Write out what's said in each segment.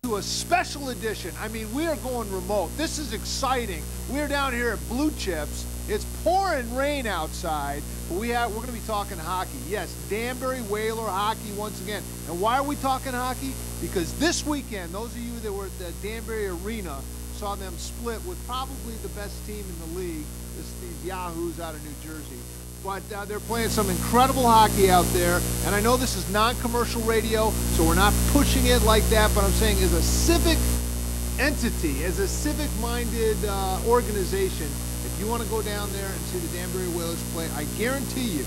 To a special edition. I mean, we are going remote. This is exciting. We're down here at Blue Chips. It's pouring rain outside, but we're going to be talking hockey. Yes, Danbury Whaler hockey once again. And why are we talking hockey? Because this weekend, those of you that were at the Danbury Arena saw them split with probably the best team in the league. These Yahoos out of New Jersey. But they're playing some incredible hockey out there, and I know this is non-commercial radio, so we're not pushing it like that, but I'm saying as a civic entity, as a civic-minded organization, if you want to go down there and see the Danbury Whalers play, I guarantee you,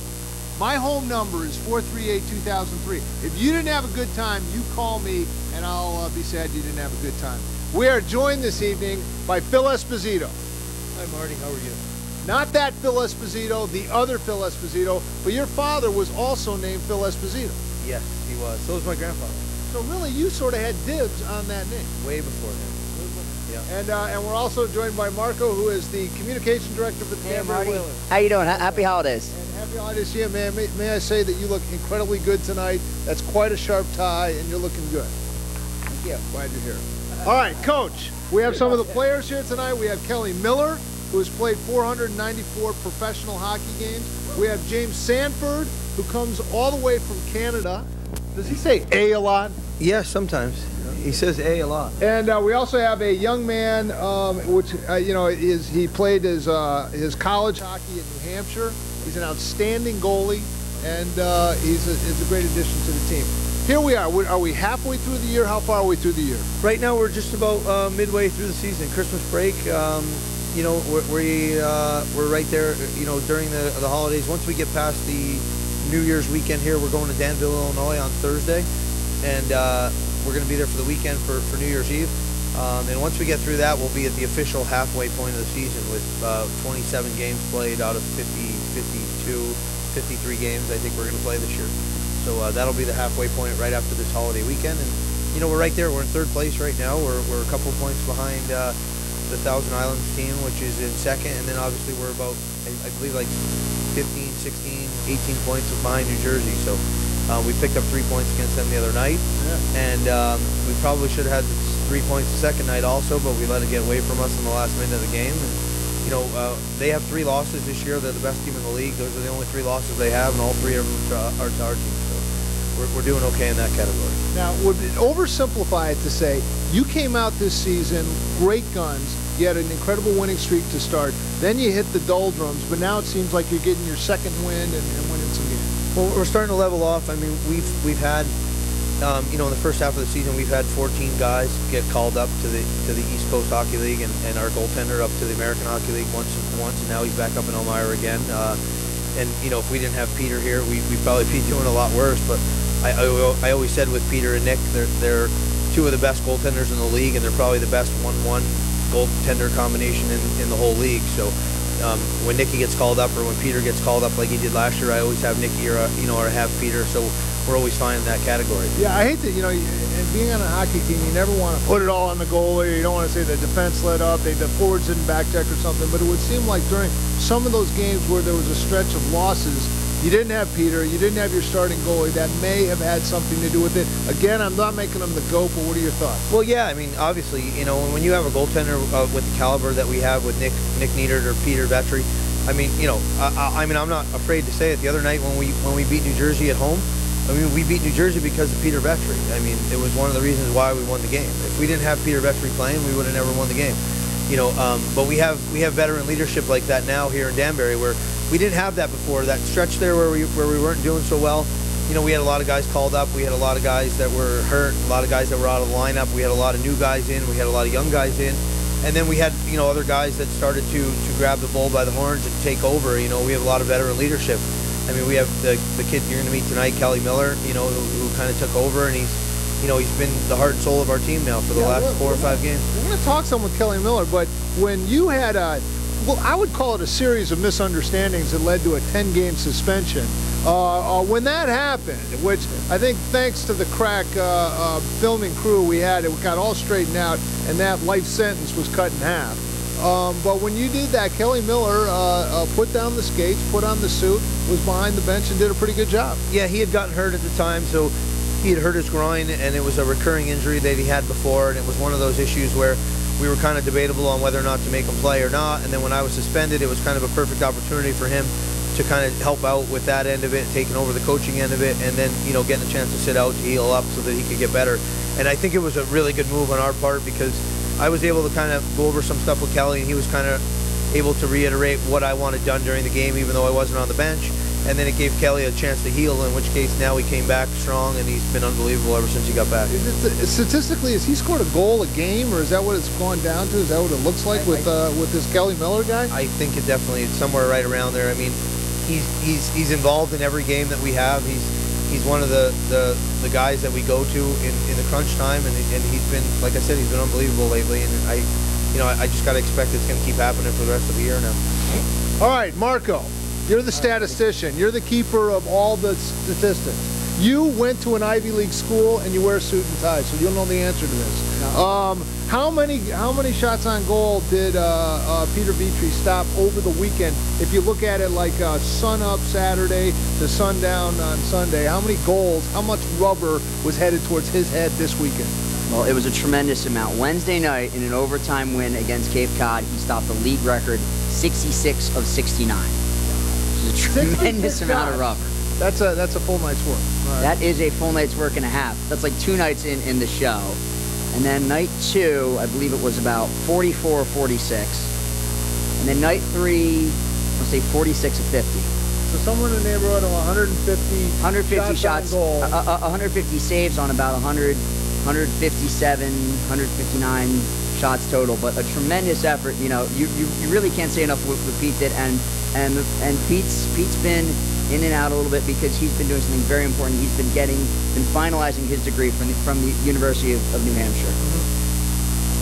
my home number is 438-2003. If you didn't have a good time, you call me, and I'll be sad you didn't have a good time. We are joined this evening by Phil Esposito. Hi, Marty. How are you? Not that Phil Esposito, the other Phil Esposito, but your father was also named Phil Esposito. Yes, he was. So was my grandfather. So really, you sort of had dibs on that name. Way before him. Yeah. And we're also joined by Marco, who is the communication director for the Danbury Whalers. How you doing? Happy holidays. And happy holidays to you, man. May I say that you look incredibly good tonight. That's quite a sharp tie, and you're looking good. Thank you. Glad you're here. All right, Coach. We have some of the players here tonight. We have Kelly Miller, who has played 494 professional hockey games. We have James Sanford, who comes all the way from Canada. Does he say A lot? Yeah, sometimes. He says A lot. And we also have a young man, which you know, he played his college hockey at New Hampshire. He's an outstanding goalie, and he's a great addition to the team. Here we are. Are we halfway through the year? How far are we through the year? Right now, we're just about midway through the season. Christmas break. You know, we're right there, you know, during the holidays. Once we get past the New Year's weekend here, we're going to Danville, Illinois on Thursday, and we're going to be there for the weekend for New Year's Eve. And once we get through that, we'll be at the official halfway point of the season with 27 games played out of 53 games I think we're going to play this year. So that'll be the halfway point right after this holiday weekend. And, you know, we're right there. We're in third place right now. We're a couple points behind the Thousand Islands team, which is in second, and then obviously we're about, I believe, like 15, 16, 18 points behind New Jersey. So we picked up 3 points against them the other night, and we probably should have had 3 points the second night also, but we let it get away from us in the last minute of the game. And, you know, they have 3 losses this year. They're the best team in the league. Those are the only 3 losses they have, and all 3 of them are to our team. So we're doing okay in that category. Now, would it oversimplify it to say you came out this season great guns, you had an incredible winning streak to start, then you hit the doldrums, but now it seems like you're getting your second win and winning some games? Well, we're starting to level off. I mean, we've had, you know, in the first half of the season, we've had 14 guys get called up to the East Coast Hockey League, and our goaltender up to the American Hockey League once, and now he's back up in Elmira again. And you know, if we didn't have Peter here, we'd probably be doing a lot worse. But I always said with Peter and Nick, they're 2 of the best goaltenders in the league, and they're probably the best 1-1 goaltender combination in the whole league. So when Nicky gets called up, or when Peter gets called up like he did last year, I always have Nicky or have Peter. So we're always fine in that category. Yeah, I hate that, you know, and being on a hockey team, you never want to put it all on the goalie. You don't want to say the defense let up, the forwards didn't back check or something. But it would seem like during some of those games where there was a stretch of losses, you didn't have Peter, you didn't have your starting goalie. That may have had something to do with it. Again, I'm not making them the GOAT, but what are your thoughts? Well, yeah, I mean, obviously, you know, when you have a goaltender with the caliber that we have with Nick Niedert or Peter Vetri, I mean, you know, I mean, I'm not afraid to say it. The other night when we beat New Jersey at home, I mean, we beat New Jersey because of Peter Vetri. I mean, it was one of the reasons why we won the game. If we didn't have Peter Vetri playing, we would have never won the game. You know, but we have veteran leadership like that now here in Danbury, where we didn't have that before. That stretch there where we weren't doing so well, you know, we had a lot of guys called up. We had a lot of guys that were hurt, a lot of guys that were out of the lineup. We had a lot of new guys in. We had a lot of young guys in. And then we had, you know, other guys that started to grab the bull by the horns and take over. You know, we have a lot of veteran leadership. I mean, we have the kid you're going to meet tonight, Kelly Miller, you know, who kind of took over, and he's been the heart and soul of our team now for the last 4 or 5 games. We're going to talk some with Kelly Miller, but when you had well, I would call it a series of misunderstandings that led to a 10-game suspension. When that happened, which I think thanks to the crack filming crew we had, it got all straightened out, and that life sentence was cut in half. But when you did that, Kelly Miller put down the skates, put on the suit, was behind the bench, and did a pretty good job. Yeah, he had gotten hurt at the time, so he had hurt his groin, and it was a recurring injury that he had before, and it was one of those issues where we were kind of debatable on whether or not to make him play or not. And then when I was suspended, it was kind of a perfect opportunity for him to kind of help out with that end of it, taking over the coaching end of it, and then, you know, getting a chance to sit out, to heal up so that he could get better. And I think it was a really good move on our part, because I was able to kind of go over some stuff with Kelly, and he was kind of able to reiterate what I wanted done during the game, even though I wasn't on the bench. And then it gave Kelly a chance to heal, in which case now he came back strong, and he's been unbelievable ever since he got back. Statistically, has he scored a goal a game, or is that what it's gone down to? Is that what it looks like with this Kelly Miller guy? I think it's somewhere right around there. I mean, he's involved in every game that we have. He's one of the guys that we go to in the crunch time, and he's been, like I said, he's been unbelievable lately. And I just got to expect it's going to keep happening for the rest of the year now. All right, Marco. You're the statistician. You're the keeper of all the statistics. You went to an Ivy League school and you wear a suit and tie, so you'll know the answer to this. No. How many shots on goal did Peter Vetri stop over the weekend? If you look at it like sun up Saturday to sundown on Sunday, how many goals, how much rubber was headed towards his head this weekend? Well, it was a tremendous amount. Wednesday night, in an overtime win against Cape Cod, he stopped the league record 66 of 69. Which is a tremendous amount of rubber. That's a full night's work. Right. That is a full night's work and a half. That's like 2 nights in the show. And then night 2, I believe it was about 44 or 46. And then night 3, I'll say 46 of 50. So somewhere in the neighborhood of 150 shots on goal. 150 saves on about 157, 159 shots total, but a tremendous effort. You know, you really can't say enough what Pete did, and Pete's been in and out a little bit because he's been doing something very important. He's been finalizing his degree from the University of New Hampshire.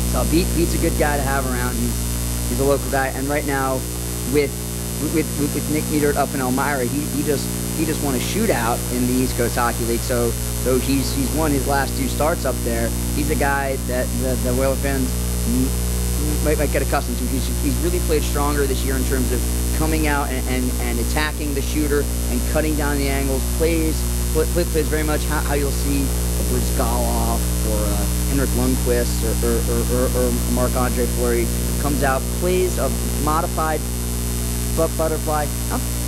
So Pete's a good guy to have around. He's a local guy, and right now with Nick Niedert up in Elmira, he just won a shootout in the East Coast Hockey League. So he's won his last 2 starts up there. He's a guy that the Whaler fans might get accustomed to. He's really played stronger this year in terms of coming out and attacking the shooter and cutting down the angles. Plays very much how you'll see a Bruce Goloff or Henrik Lundqvist or Marc-Andre Fleury. Comes out, plays a modified butterfly.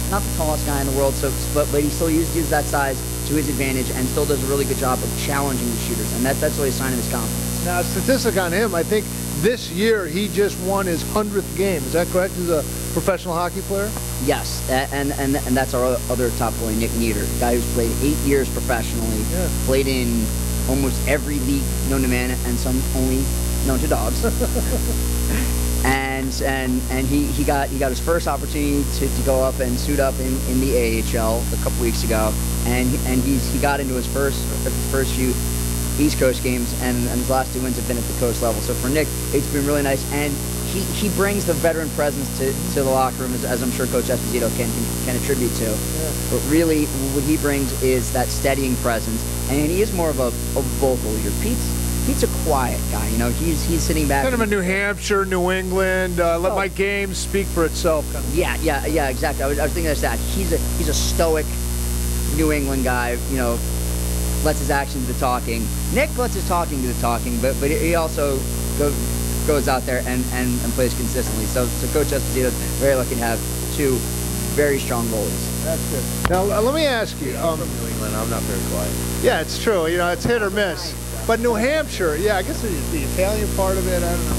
Not the tallest guy in the world, but he still uses that size to his advantage and still does a really good job of challenging the shooters, and that's really a sign of his confidence. Now, a statistic on him, I think this year he just won his 100th game. Is that correct? He's a professional hockey player? Yes, and that's our other top goalie, Nick Niedert, a guy who's played 8 years professionally, played in almost every league known to man and some only known to dogs. And he got his first opportunity to go up and suit up in the AHL a couple weeks ago, and he got into his first few East Coast games, and his last 2 wins have been at the coast level. So for Nick, it's been really nice, and he brings the veteran presence to the locker room, as I'm sure Coach Esposito can attribute to. Yeah. But really, what he brings is that steadying presence, and he is more of a vocal leader. Pete's a quiet guy, you know. He's sitting back. Kind of a New Hampshire, New England. Let my game speak for itself. Kind of. Yeah, exactly. I was thinking of that. He's a stoic New England guy. You know, lets his actions do the talking. Nick lets his talking do the talking, but he also goes out there and plays consistently. So Coach Esposito is very lucky to have 2 very strong goalies. That's good. Now let me ask you. I'm from New England. I'm not very quiet. Yeah, it's true. You know, it's hit or miss. But New Hampshire, yeah, I guess the Italian part of it, I don't know.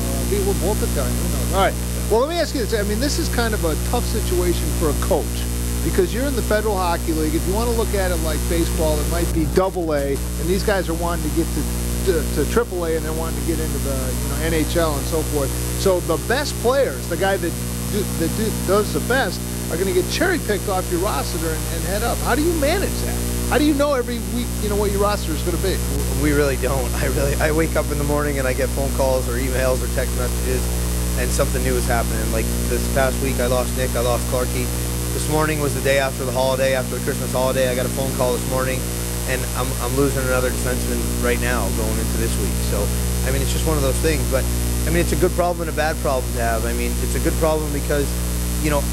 We're both Italian, who knows? All right, well, let me ask you this. I mean, this is kind of a tough situation for a coach because you're in the Federal Hockey League. If you want to look at it like baseball, it might be AA, and these guys are wanting to get to AAA, and they're wanting to get into the NHL and so forth. So the best players, the guy that does the best, are going to get cherry-picked off your roster and head up. How do you manage that? How do you know every week, what your roster is going to be? We really don't. I wake up in the morning and I get phone calls or emails or text messages, and something new is happening. Like this past week, I lost Nick, I lost Clarkie. This morning was the day after the holiday, after the Christmas holiday. I got a phone call this morning, and I'm losing another defenseman right now going into this week. So, I mean, it's just one of those things. But, I mean, it's a good problem and a bad problem to have. I mean, it's a good problem because,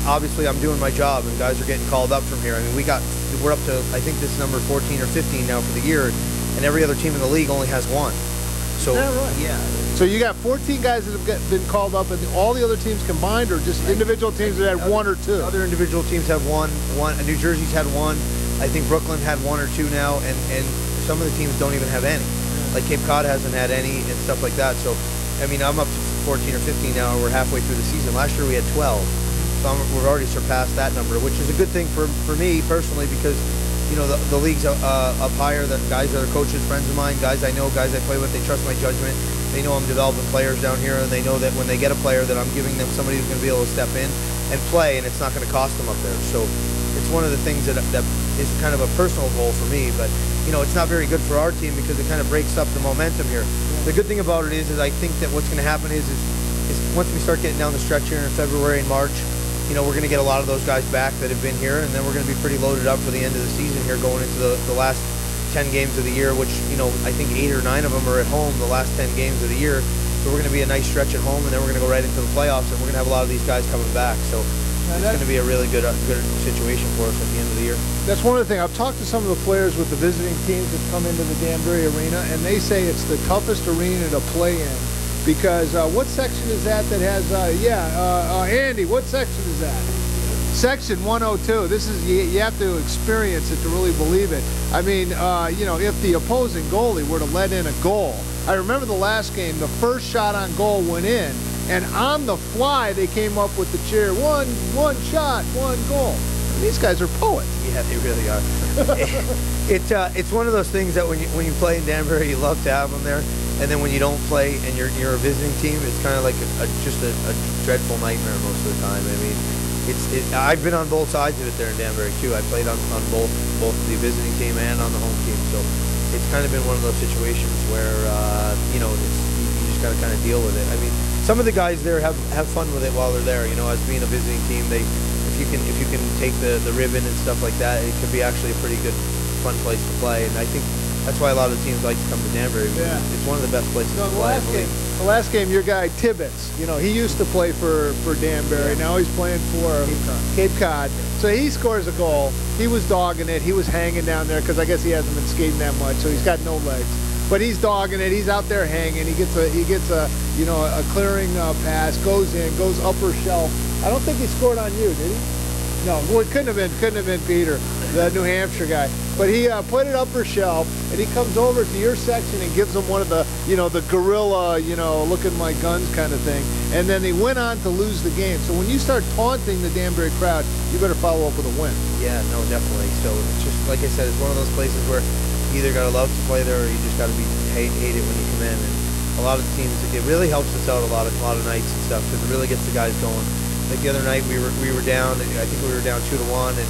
obviously I'm doing my job and guys are getting called up from here. I mean, we're up to, I think this is number 14 or 15 now for the year. and every other team in the league only has one. So is that right? yeah. So you got 14 guys that have been called up, and all the other teams combined, or just individual teams that had one or two? Other individual teams have one. New Jersey's had one. I think Brooklyn had one or two now, and some of the teams don't even have any. Like Cape Cod hasn't had any and stuff like that. So, I mean, I'm up to 14 or 15 now, and we're halfway through the season. Last year we had 12. So we've already surpassed that number, which is a good thing for me personally, because you know the league's up higher. The guys that are coaches, friends of mine, guys I know, guys I play with, they trust my judgment. They know I'm developing players down here, and they know that when they get a player that I'm giving them somebody who's going to be able to step in and play, and it's not going to cost them up there. So it's one of the things that is kind of a personal goal for me. But you know, it's not very good for our team because it kind of breaks up the momentum here. The good thing about it is I think that what's going to happen is once we start getting down the stretch here in February and March, you know, we're going to get a lot of those guys back that have been here, and then we're going to be pretty loaded up for the end of the season here, going into the last 10 games of the year, which, you know, I think 8 or 9 of them are at home, the last 10 games of the year. So we're going to be a nice stretch at home, and then we're going to go right into the playoffs, and we're going to have a lot of these guys coming back. So it's going to be a really good situation for us at the end of the year. That's one of the things. I've talked to some of the players with the visiting teams that come into the Danbury Arena, and they say it's the toughest arena to play in because what section is that has, Andy, what section is that? Section 102. This is, you have to experience it to really believe it. I mean, you know, if the opposing goalie were to let in a goal, I remember the last game, the first shot on goal went in, and on the fly they came up with the cheer, one shot, one goal. And these guys are poets. Yeah, they really are. It's one of those things that when you play in Danbury, you love to have them there, and then when you don't play and you're a visiting team, it's kind of like just a dreadful nightmare most of the time. I mean, I've been on both sides of it there in Danbury too. I played on both the visiting team and on the home team, so it's kind of been one of those situations where you know, you just got to kind of deal with it. I mean, some of the guys there have fun with it while they're there. You know, as being a visiting team, if you can take the ribbon and stuff like that, it can be actually a pretty good, fun place to play. And I think that's why a lot of the teams like to come to Danbury. Yeah. It's one of the best places to play. The last game, your guy Tibbetts, you know, he used to play for Danbury. Yeah. Now he's playing for Cape Cod. So he scores a goal. He was dogging it. He was hanging down there because I guess he hasn't been skating that much, so he's got no legs. But he's dogging it. He's out there hanging. He gets a you know, a clearing pass, goes in, goes upper shelf. I don't think he scored on you, did he? No, well, it couldn't have been Peter, the New Hampshire guy. But he put it upper shelf, and he comes over to your section and gives him one of the, you know, the gorilla, you know, look at my guns kind of thing. And then they went on to lose the game. So when you start taunting the Danbury crowd, you better follow up with a win. Yeah, no, definitely. So it's just, like I said, it's one of those places where you either got to love to play there or you just got to hate it when you come in. And a lot of the teams, it really helps us out a lot of nights and stuff because it really gets the guys going. Like the other night, we were down. I think we were down 2-1, and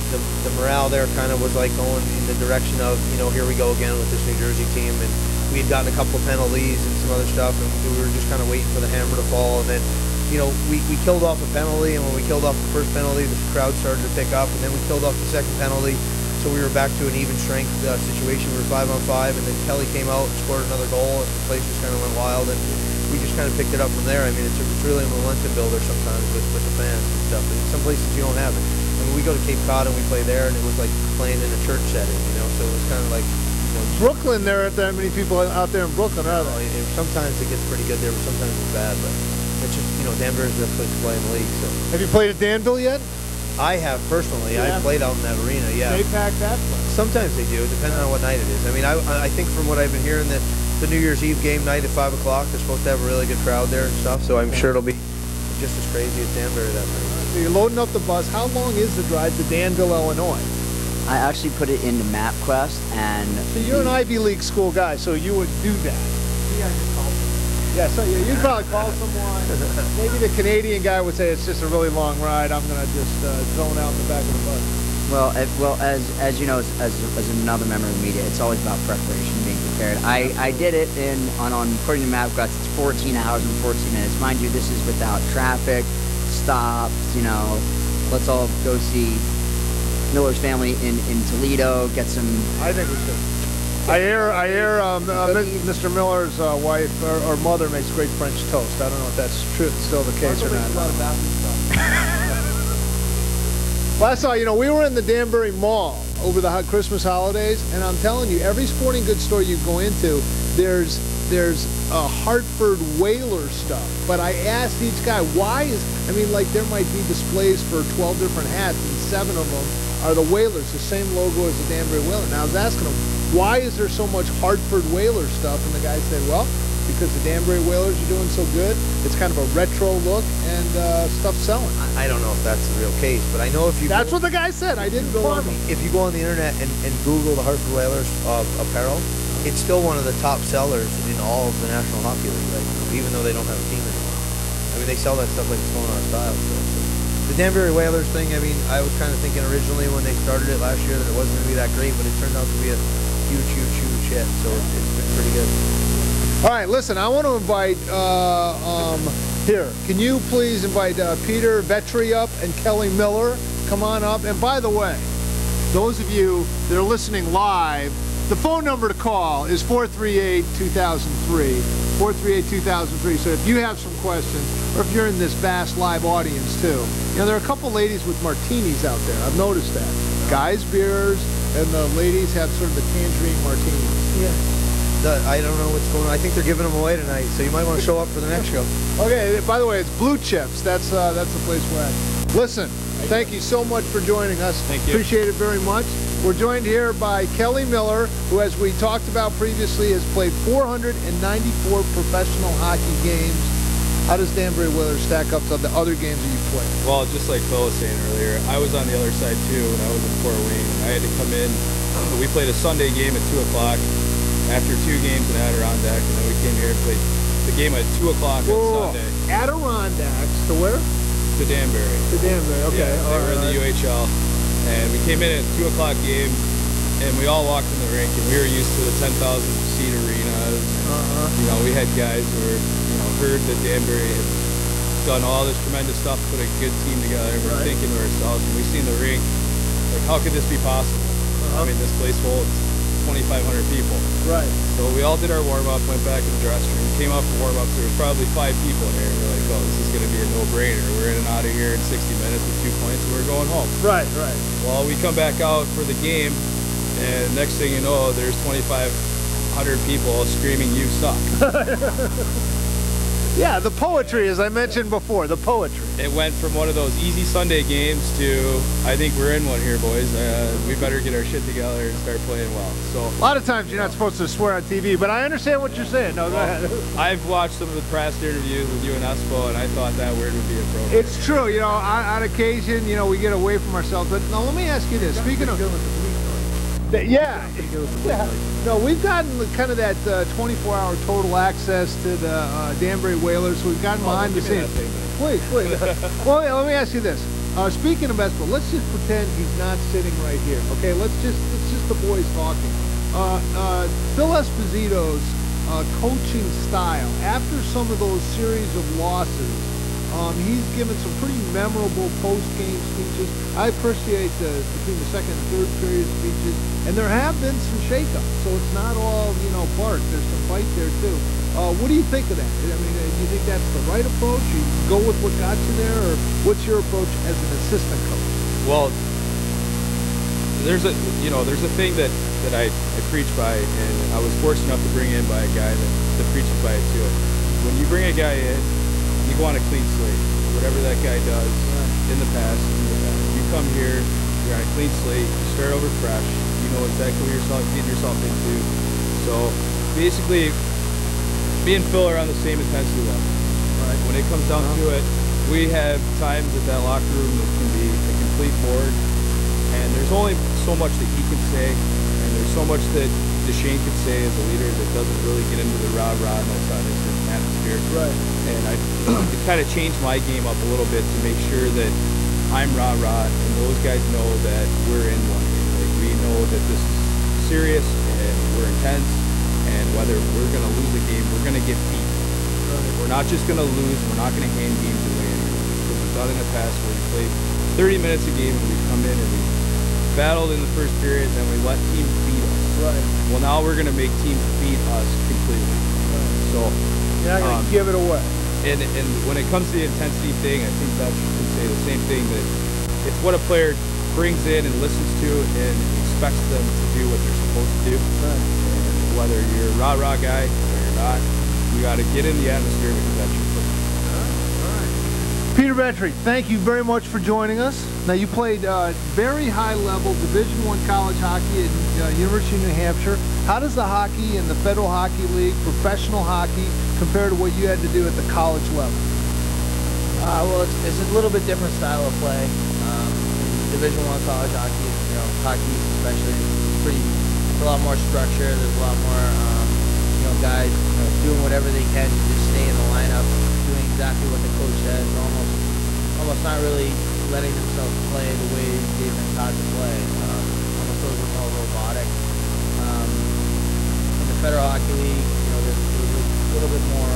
the morale there kind of was like going in the direction of, you know, here we go again with this New Jersey team. And we had gotten a couple penalties and some other stuff, and we were just kind of waiting for the hammer to fall. And then, you know, we killed off a penalty, and when we killed off the first penalty, the crowd started to pick up, and then we killed off the second penalty. So we were back to an even strength situation. We were 5-on-5, and then Kelly came out and scored another goal, and the place just kind of went wild. And we just kind of picked it up from there. I mean, it's really a momentum builder sometimes with the fans and stuff. And some places you don't have it. I mean, we go to Cape Cod and we play there, and it was like playing in a church setting, you know. So it was kind of like, you know, Brooklyn. There aren't that many people out there in Brooklyn, are there? Sometimes it gets pretty good there, but sometimes it's bad. But it's just, you know, Danbury's the best place to play in the league. So. Have you played at Danville yet? I have personally. Yeah. I've played out in that arena. Yeah. They pack that place. Sometimes they do, depending on what night it is. I mean, I think from what I've been hearing that the New Year's Eve game night at 5 o'clock, they're supposed to have a really good crowd there and stuff. So I'm sure it'll be just as crazy as Danbury that night. So you're loading up the bus. How long is the drive to Danville, Illinois? I actually put it into MapQuest, and so you're an Ivy League school guy, so you would do that. Yeah, just call someone. Yeah, so you'd probably call someone. Maybe the Canadian guy would say it's just a really long ride. I'm gonna just zone out in the back of the bus. Well, as you know, as another member of the media, it's always about preparation, being prepared. I did it on according to MapQuest, it's 14 hours and 14 minutes. Mind you, this is without traffic, stops. You know, let's all go see Miller's family in Toledo. Get some. I think we should. I hear Mr. Miller's wife or mother makes great French toast. I don't know if that's true. It's still the case or not. Well, I saw, you know, we were in the Danbury Mall over the Christmas holidays, and I'm telling you, every sporting goods store you go into, there's Hartford Whaler stuff. But I asked each guy, why is, I mean, like there might be displays for 12 different hats, and 7 of them are the Whalers, the same logo as the Danbury Whaler. And I was asking him, why is there so much Hartford Whaler stuff? And the guy said, well, because the Danbury Whalers are doing so good, it's kind of a retro look, and stuff's selling. I don't know if that's the real case, but I know if you That's what the guy said. I didn't go on. If you go on the internet and Google the Hartford Whalers apparel, it's still one of the top sellers in all of the National Hockey League right now, even though they don't have a team anymore. I mean, they sell that stuff like it's going out of style. So. The Danbury Whalers thing, I mean, I was kind of thinking originally when they started it last year that it wasn't going to be that great, but it turned out to be a huge hit, so it's been pretty good. All right, listen, I want to invite, here, can you please invite Peter Vetri up and Kelly Miller? Come on up. And by the way, those of you that are listening live, the phone number to call is 438-2003, 438-2003. So if you have some questions, or if you're in this vast live audience too, you know, there are a couple ladies with martinis out there. I've noticed that. Guys' beers, and the ladies have sort of the tangerine martinis. Yeah. I don't know what's going on. I think they're giving them away tonight, so you might want to show up for the next show. Okay, by the way, it's Blue Chips. That's the place we're at. Listen, thank you so much for joining us. Thank you. Appreciate it very much. We're joined here by Kelly Miller, who, as we talked about previously, has played 494 professional hockey games. How does Danbury Whaler stack up to the other games that you played? Well, just like Phil was saying earlier, I was on the other side too when I was in Fort Wayne. I had to come in. We played a Sunday game at 2 o'clock. After 2 games in Adirondack, and then we came here and played the game at 2 o'clock on Sunday. Adirondacks to where? To Danbury. To Danbury, okay. Yeah, they were in the UHL. And we came in at 2 o'clock game, and we all walked in the rink, and we were used to the 10,000 seat arenas. You know, we had guys who were, you know, heard that Danbury had done all this tremendous stuff, put a good team together, and we're thinking to ourselves, when we seen the rink, like, how could this be possible? I mean, this place holds 2,500 people. Right. So we all did our warm-up, went back in the dressing room, came up for warm-ups. There was probably 5 people in here. We're like, oh, this is going to be a no-brainer. We're in and out of here in 60 minutes with 2 points, and we're going home. Right. Well, we come back out for the game, and next thing you know, there's 2,500 people screaming, "You suck." Yeah, the poetry, as I mentioned before, the poetry. It went from one of those easy Sunday games to, I think we're in one here, boys. We better get our shit together and start playing well. So A lot of times you're not supposed to swear on TV, but I understand what you're saying. No, go ahead. I've watched some of the past interviews with you and Espo, and I thought that word would be appropriate. It's true, you know, on occasion, you know, we get away from ourselves. But now let me ask you this. Speaking of... Yeah. No, we've gotten kind of that 24-hour total access to the Danbury Whalers. So we've gotten behind the scenes. Please. Well, let me ask you this. Speaking of basketball, let's just pretend he's not sitting right here. Okay, it's just the boys talking. Phil Esposito's coaching style, after some of those series of losses, he's given some pretty memorable post-game speeches. I appreciate between the second and third period speeches, and there have been some shakeups, so it's not all, you know, bark. There's some fight there too. What do you think of that? I mean, do you think that's the right approach? You go with what got you there, or what's your approach as an assistant coach? Well, there's a thing that I preach by, and I was fortunate enough to bring in by a guy that preaches by it too. When you bring a guy in, you want a clean slate. Whatever that guy does in the past, you come here, you're on a clean slate, you start over fresh, you know exactly what you're getting yourself into. So basically, me and Phil are on the same intensity level. Right. When it comes down to it, we have times at that locker room that can be a complete board, and there's only so much that he can say, and there's so much that Shane could say as a leader that doesn't really get into the rah-rah and that kind of atmosphere. Right. And I kind of changed my game up a little bit to make sure that I'm rah-rah and those guys know that we're in one game. Like, we know that this is serious and we're intense, and whether we're going to lose a game, we're going to get beat. Right. We're not just going to lose, we're not going to hand games away anymore. Because we've done in the past where we played 30 minutes a game and we come in and we battled in the first period, then we let teams beat us. Right. Well, now we're going to make teams beat us completely. Right. So you're not going to give it away. And when it comes to the intensity thing, I think that should say the same thing that it's what a player brings in and listens to and expects them to do what they're supposed to do. Right. And whether you're a rah-rah guy or you're not, you got to get in the atmosphere because that's your football. Peter Vetri, thank you very much for joining us. Now, you played very high-level Division I college hockey at University of New Hampshire. How does the hockey in the Federal Hockey League, professional hockey, compare to what you had to do at the college level? Well, it's a little bit different style of play. Division I college hockey, hockey especially, it's a lot more structure. There's a lot more, guys, doing whatever they can to just stay in the lineup, doing exactly what the coach says, almost not really letting themselves play the way they've been taught to play. Almost a little bit more robotic. In the Federal Hockey League, there's a little bit more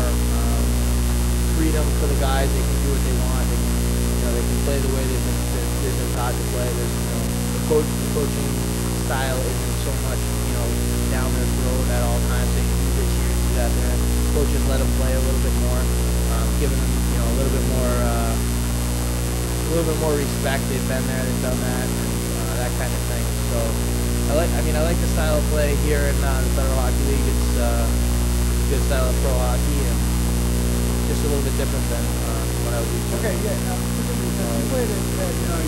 freedom for the guys. They can do what they want. They can play the way they've been taught to play. There's, the coaching style isn't so much, down their throat at all times. They can do this here, do that there. Coaches let them play a little bit more, giving them, a little bit more respect. They've been there, they've done that, and that kind of thing. So I like the style of play here in the Federal Hockey League. It's a good style of pro hockey, and just a little bit different than what I was used to. Okay, yeah. Now, you played at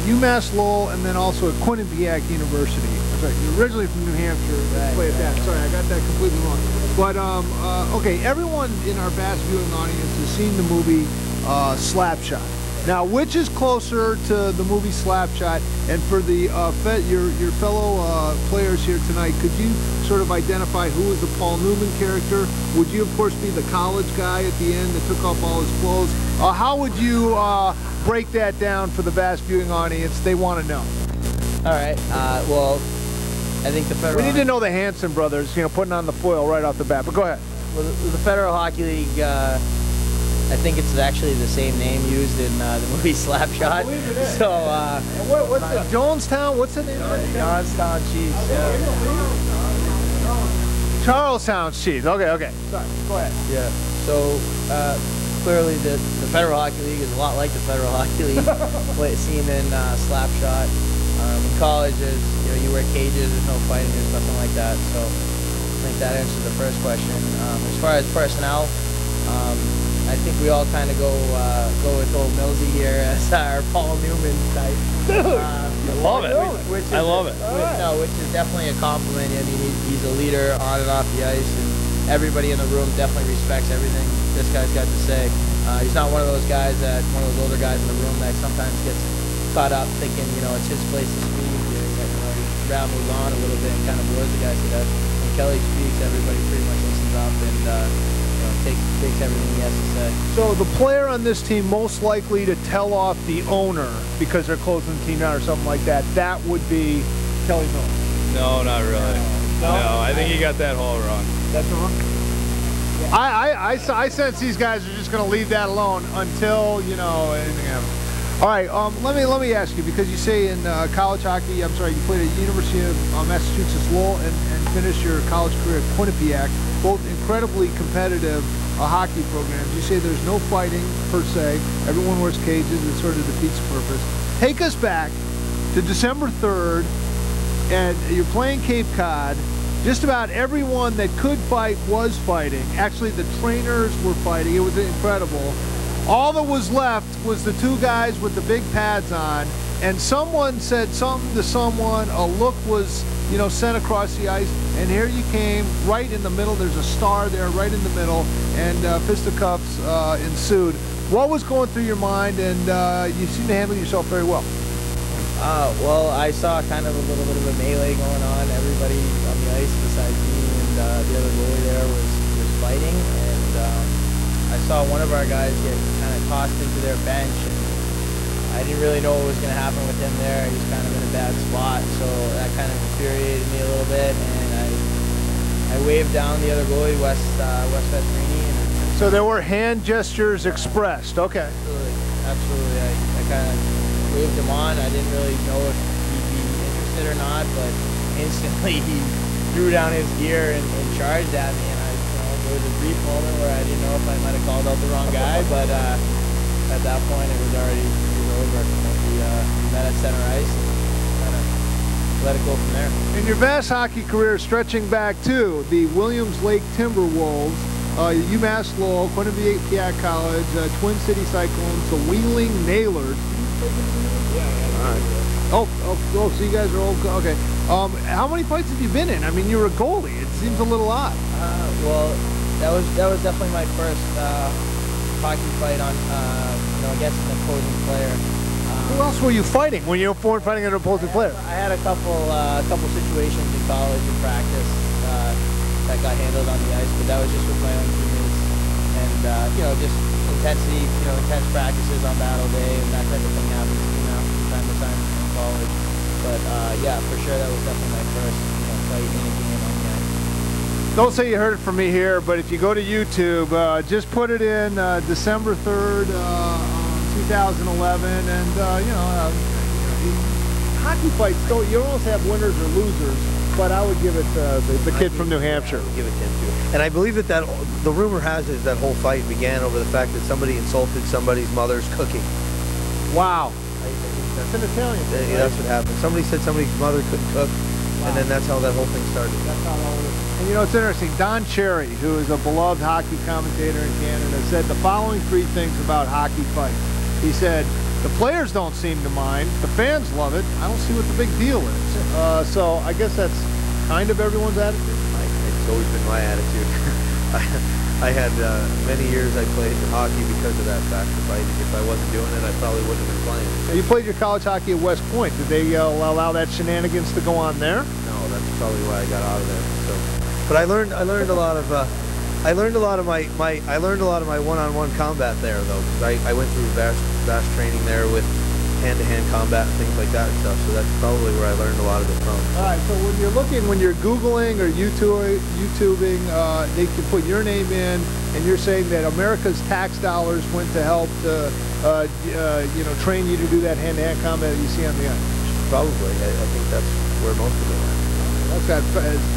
UMass Lowell and then also at Quinnipiac University. That's right. You're originally from New Hampshire. Right, played that. Sorry, I got that completely wrong. But okay, everyone in our vast viewing audience has seen the movie Slapshot. Now, which is closer to the movie Slapshot? And for the your fellow players here tonight, could you sort of identify who is the Paul Newman character? Would you, of course, be the college guy at the end that took off all his clothes? How would you break that down for the vast viewing audience? They want to know. All right. Well, I think the Federal... We need to know the Hanson brothers, putting on the foil right off the bat. But go ahead. Well, the Federal Hockey League, I think it's actually the same name used in the movie Slapshot. I believe it is. So, what's the Jonestown? What's the name? Johnstown Chiefs. Yeah. Charlestown Chiefs. Okay. Sorry. Go ahead. Yeah. So clearly, the Federal Hockey League is a lot like the Federal Hockey League, seen in Slapshot. In college, you wear cages. There's no fighting. There's nothing like that. So I think that answers the first question. As far as personnel. I think we all kind of go with old Millsy here as our Paul Newman type. Dude, I love it. I love it. Which is definitely a compliment. I mean, he's a leader on and off the ice, and everybody in the room definitely respects everything this guy's got to say. He's not one of those guys one of those older guys in the room that sometimes gets caught up thinking, it's his place to speak. He rambles on a little bit and kind of bores the guys to death. When Kelly speaks, everybody pretty much listens up and takes everything he has to say. So the player on this team most likely to tell off the owner because they're closing the team down or something like that, that would be Kelly Miller. No, not really. No, I think you got that all wrong. That's wrong? I sense these guys are just going to leave that alone until, anything happens. All right, let me ask you, because you say in college hockey, you played at University of Massachusetts Lowell and finished your college career at Quinnipiac, both incredibly competitive hockey programs. You say there's no fighting per se, everyone wears cages, it sort of defeats the purpose. Take us back to December 3rd, and you're playing Cape Cod. Just about everyone that could fight was fighting. Actually, the trainers were fighting. It was incredible. All that was left was the two guys with the big pads on, and someone said something to someone, a look was, sent across the ice, and here you came, right in the middle. There's a star there, right in the middle, and fisticuffs ensued. What was going through your mind? And you seem to handle yourself very well. Well, I saw kind of a little bit of a melee going on. Everybody on the ice besides me and the other goalie there was fighting, and I saw one of our guys get kind of tossed into their bench, and I didn't really know what was going to happen with him there. He was kind of in a bad spot, so that kind of infuriated me a little bit, and I waved down the other goalie, West Vestrini. So there were hand gestures expressed. Okay. Absolutely. I kind of waved him on. I didn't really know if he'd be interested or not, but instantly he threw down his gear and charged at me, and there was a brief moment where I didn't know if I might have called out the wrong guy, but at that point it was already over. We met at center ice and kind of let it go from there. In your vast hockey career, stretching back to the Williams Lake Timberwolves, UMass Lowell, Quinnipiac College, Twin City Cyclones, the Wheeling Nailers. Oh, so you guys are all okay. How many fights have you been in? I mean, you're a goalie. It seems a little odd. Well, that was definitely my first hockey fight on, against an opposing player. Who else were you fighting when you were fighting an opposing player? I had a couple situations in college and practice that got handled on the ice, but that was just with my own teammates, and just intensity, intense practices on battle day, and that type of thing happens, from time to time in college. But yeah, for sure, that was definitely my first fight in a game on the ice. Don't say you heard it from me here, but if you go to YouTube, just put it in December 3rd, 2011, and hockey fights don't. You almost have winners or losers, but I would give it the kid from New Hampshire. I would give it to him too. And I believe that the rumor has it that whole fight began over the fact that somebody insulted somebody's mother's cooking. Wow. That's an Italian thing, right? That's what happened. Somebody said somebody's mother couldn't cook, and then that's how that whole thing started. That's how all of it. And it's interesting. Don Cherry, who is a beloved hockey commentator in Canada, said the following 3 things about hockey fights. He said, the players don't seem to mind, the fans love it, I don't see what the big deal is. So I guess that's kind of everyone's attitude. It's always been my attitude. I had many years I played hockey because of that fact. If I wasn't doing it, I probably wouldn't have been playing. Now, you played your college hockey at West Point. Did they allow that shenanigans to go on there? No, that's probably why I got out of there. So, but I learned a lot of my one-on-one combat there, though, because I went through vast training there with hand-to-hand combat and things like that and stuff. So that's probably where I learned a lot of it from. All right. So when you're Googling or YouTubing, they can put your name in, and you're saying that America's tax dollars went to help to, train you to do that hand-to-hand combat that you see on the ice. Probably. I think that's where most of it went.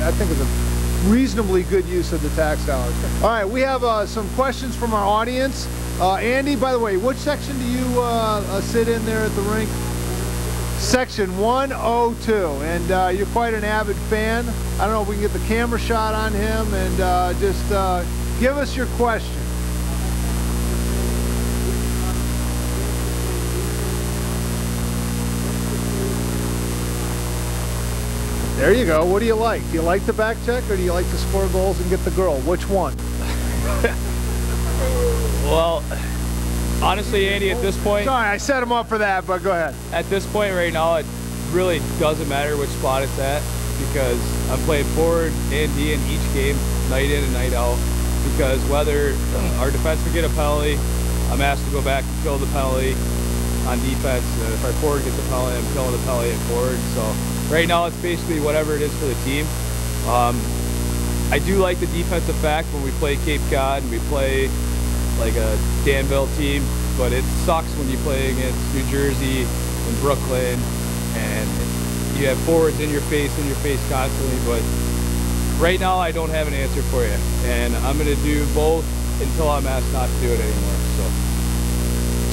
I think it's a reasonably good use of the tax dollars. All right, we have some questions from our audience. Andy, by the way, which section do you sit in there at the rink? Section 102, and you're quite an avid fan. I don't know if we can get the camera shot on him, and just give us your question. There you go. What do you like? Do you like the back check, or do you like to score goals and get the girl? Which one? Well, honestly, Andy, at this point... Sorry, I set him up for that, but go ahead. At this point right now, it really doesn't matter which spot it's at, because I'm playing forward and D in each game, night in and night out, because whether our defenseman get a penalty, I'm asked to go back and kill the penalty on defense. If our forward gets a penalty, I'm killing the penalty at forward. So right now, it's basically whatever it is for the team. I do like the defensive fact when we play Cape Cod and we play like a Danville team, but it sucks when you play against New Jersey and Brooklyn and you have forwards in your face constantly. But right now I don't have an answer for you, and I'm going to do both until I'm asked not to do it anymore. So,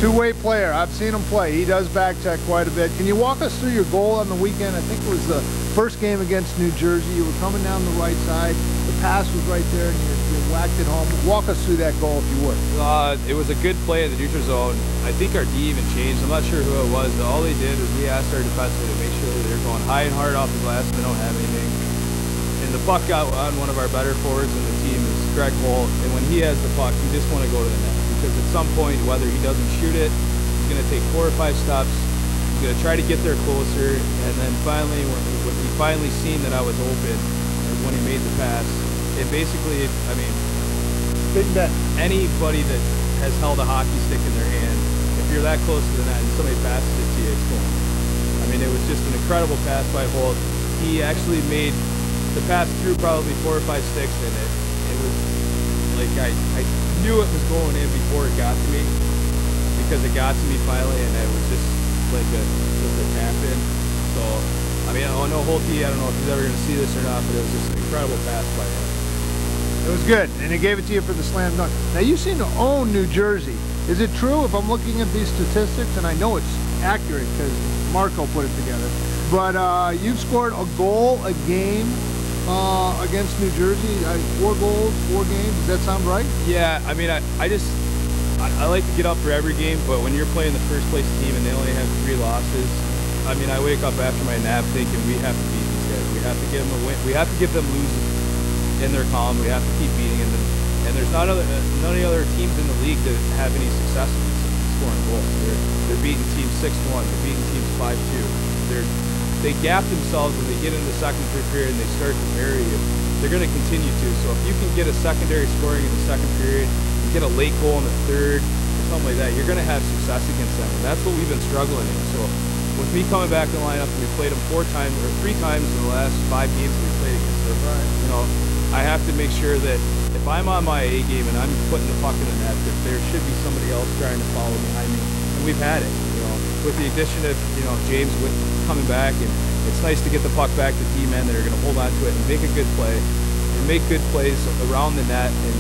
two-way player. I've seen him play. He does back check quite a bit. Can you walk us through your goal on the weekend? I think it was the first game against New Jersey. You were coming down the right side. The pass was right there, and you whacked it home. Walk us through that goal if you would. It was a good play in the neutral zone. I think our D even changed. I'm not sure who it was. All they did was we asked our defenseman to make sure that they're going high and hard off the glass and they don't have anything. And the puck got on one of our better forwards in the team, is Greg Holt. And when he has the puck, you just want to go to the net. Because at some point, whether he doesn't shoot it, he's going to take 4 or 5 steps. He's going to try to get there closer. And then finally, when he finally seen that I was open, or when he made the pass, it basically, I mean, big bet. Anybody that has held a hockey stick in their hand, if you're that close to the net and somebody passes it to you, it's going. I mean, it was just an incredible pass by Holt. He actually made the pass through probably 4 or 5 sticks in it. It was like I knew it was going in before it got to me, because it got to me finally, and it was just like a tap in. So, I mean, I know Holtby, I don't know if he's ever going to see this or not, but it was just an incredible pass by him. It was good, and he gave it to you for the slam dunk. Now, you seem to own New Jersey. Is it true if I'm looking at these statistics, and I know it's accurate because Marco put it together, but you've scored a goal a game against New Jersey, 4 goals, 4 games. Does that sound right? Yeah, I mean, I like to get up for every game, but when you're playing the first place team and they only have 3 losses, I mean, I wake up after my nap thinking we have to beat these guys. We have to give them a win. We have to give them loses in their column. We have to keep beating them. And there's none of the other teams in the league that have any success in scoring goals. They're beating teams 6-1. They're beating teams 5-2. They gap themselves when they get into the second, third period and they start to bury you. They're going to continue to. So if you can get a secondary scoring in the second period, you get a late goal in the third, or something like that, you're going to have success against them. And that's what we've been struggling in. So with me coming back to the lineup, we played them 3 times in the last 5 games we played against them. Right. You know, I have to make sure that if I'm on my A game and I'm putting the puck in the net, that there should be somebody else trying to follow behind me. And we've had it, you know, with the addition of, you know, James coming back, and it's nice to get the puck back to D-men that are going to hold on to it and make a good play, and make good plays around the net and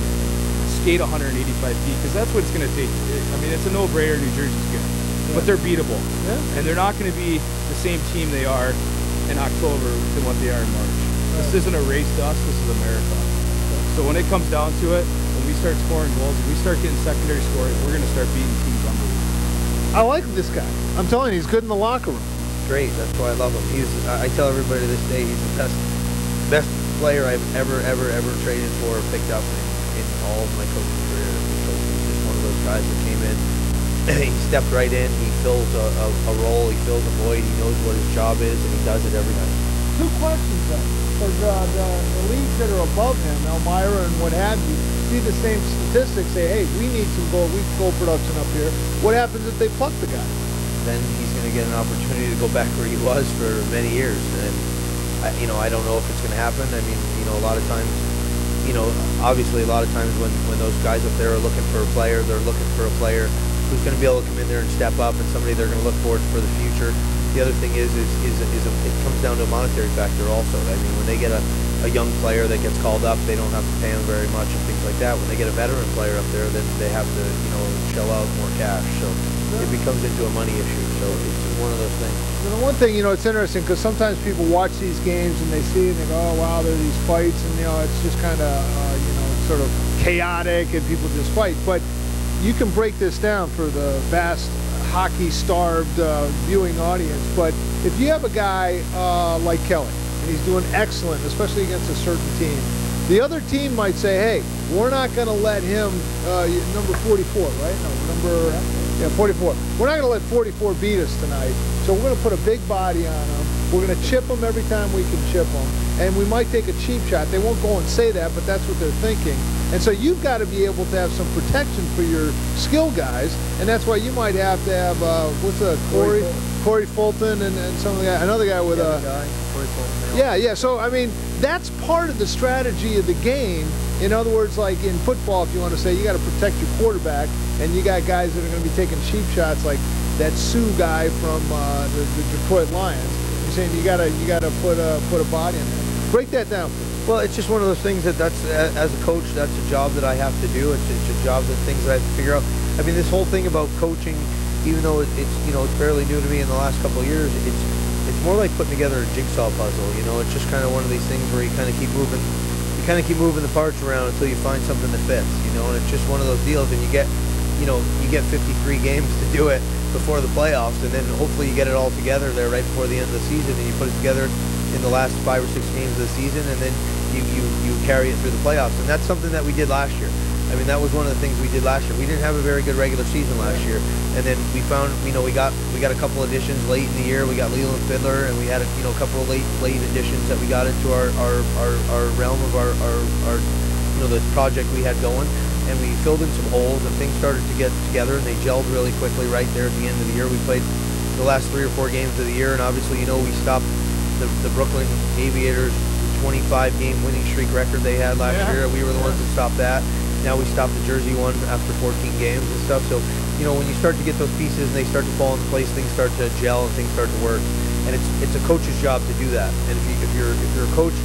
skate 185 feet, because that's what it's going to take. I mean, it's a no-brainer. New Jersey's good. Yeah. But they're beatable. Yeah. And they're not going to be the same team they are in October than what they are in March. Right. This isn't a race to us, this is a marathon. So when it comes down to it, when we start scoring goals, and we start getting secondary scoring, we're going to start beating teams unbelievable. I like this guy. I'm telling you, he's good in the locker room. Great, that's why I love him. I tell everybody to this day, he's the best player I've ever traded for or picked up in all of my coaching career. Because he's just one of those guys that came in, he stepped right in, he fills a role, he fills a void, he knows what his job is, and he does it every night. 2 questions then, because the leagues that are above him, Elmira and what have you, see the same statistics, say, hey, we need some goal production up here. What happens if they pluck the guy? Then he's going to get an opportunity to go back where he was for many years, and I don't know if it's going to happen. I mean, a lot of times, obviously a lot of times when those guys up there are looking for a player, they're looking for a player who's going to be able to come in there and step up, and somebody they're going to look for the future. The other thing is it comes down to a monetary factor also. I mean, when they get a young player that gets called up, they don't have to pay him very much and things like that. When they get a veteran player up there, then they have to, shell out more cash. So it becomes into a money issue. So it's one of those things. The one thing, it's interesting because sometimes people watch these games and they see it and they go, oh, wow, there are these fights, and, it's just kind of, sort of chaotic and people just fight. But you can break this down for the vast hockey-starved viewing audience. But if you have a guy like Kelly, and he's doing excellent, especially against a certain team, the other team might say, hey, we're not going to let him, number 44, right? No, 44. We're not going to let 44 beat us tonight, so we're going to put a big body on him. We're going to chip him every time we can chip him, and we might take a cheap shot. They won't go and say that, but that's what they're thinking. And so you've got to be able to have some protection for your skill guys, and that's why you might have to have, Corey Fulton and some of the another guy with Corey Fulton. Yeah. So I mean, that's part of the strategy of the game. In other words, like in football, if you want to say, you got to protect your quarterback, and you got guys that are going to be taking cheap shots, like that Sue guy from the Detroit Lions. You're saying you got to put a body in there. Break that down. Well, it's just one of those things that's as a coach, that's a job that I have to do. It's a job things that I have to figure out. I mean, this whole thing about coaching, even though it's fairly new to me in the last couple of years, it's more like putting together a jigsaw puzzle. It's just kind of one of these things where you kind of keep moving the parts around until you find something that fits. And it's just one of those deals, and you get 53 games to do it before the playoffs, and then hopefully you get it all together there right before the end of the season, and you put it together in the last 5 or 6 games of the season, and then you carry it through the playoffs. And that's something that we did last year. I mean, that was one of the things we did last year. We didn't have a very good regular season last year, and then we found, we got a couple additions late in the year. We got Leland Fiddler, and we had a couple of late additions that we got into our realm of our the project we had going, and we filled in some holes, and things started to get together, and they gelled really quickly right there at the end of the year. We played the last 3 or 4 games of the year, and obviously, we stopped the Brooklyn Aviators' 25-game winning streak record they had last year. We were the ones that stopped that. Now we stopped the Jersey one after 14 games and stuff. So, when you start to get those pieces and they start to fall into place, things start to gel and things start to work. And it's a coach's job to do that. And if you're a coach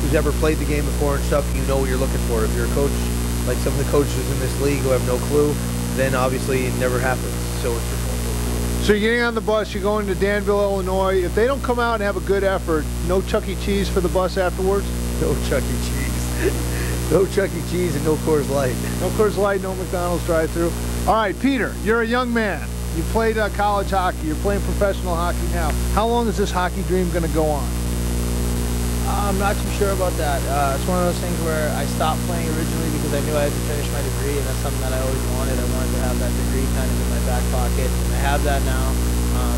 who's ever played the game before and stuff, you know what you're looking for. If you're a coach like some of the coaches in this league who have no clue, then obviously it never happens. So it's just one of those. So you're getting on the bus, you're going to Danville, Illinois. If they don't come out and have a good effort, no Chuck E. Cheese for the bus afterwards? No Chuck E. Cheese. No Chuck E. Cheese and no Coors Light. No Coors Light, no McDonald's drive-thru. All right, Peter, you're a young man. You played college hockey. You're playing professional hockey now. How long is this hockey dream going to go on? I'm not too sure about that. It's one of those things where I stopped playing originally because I knew I had to finish my degree, and that's something that I always wanted. I wanted to have that degree kind of in my back pocket, and I have that now.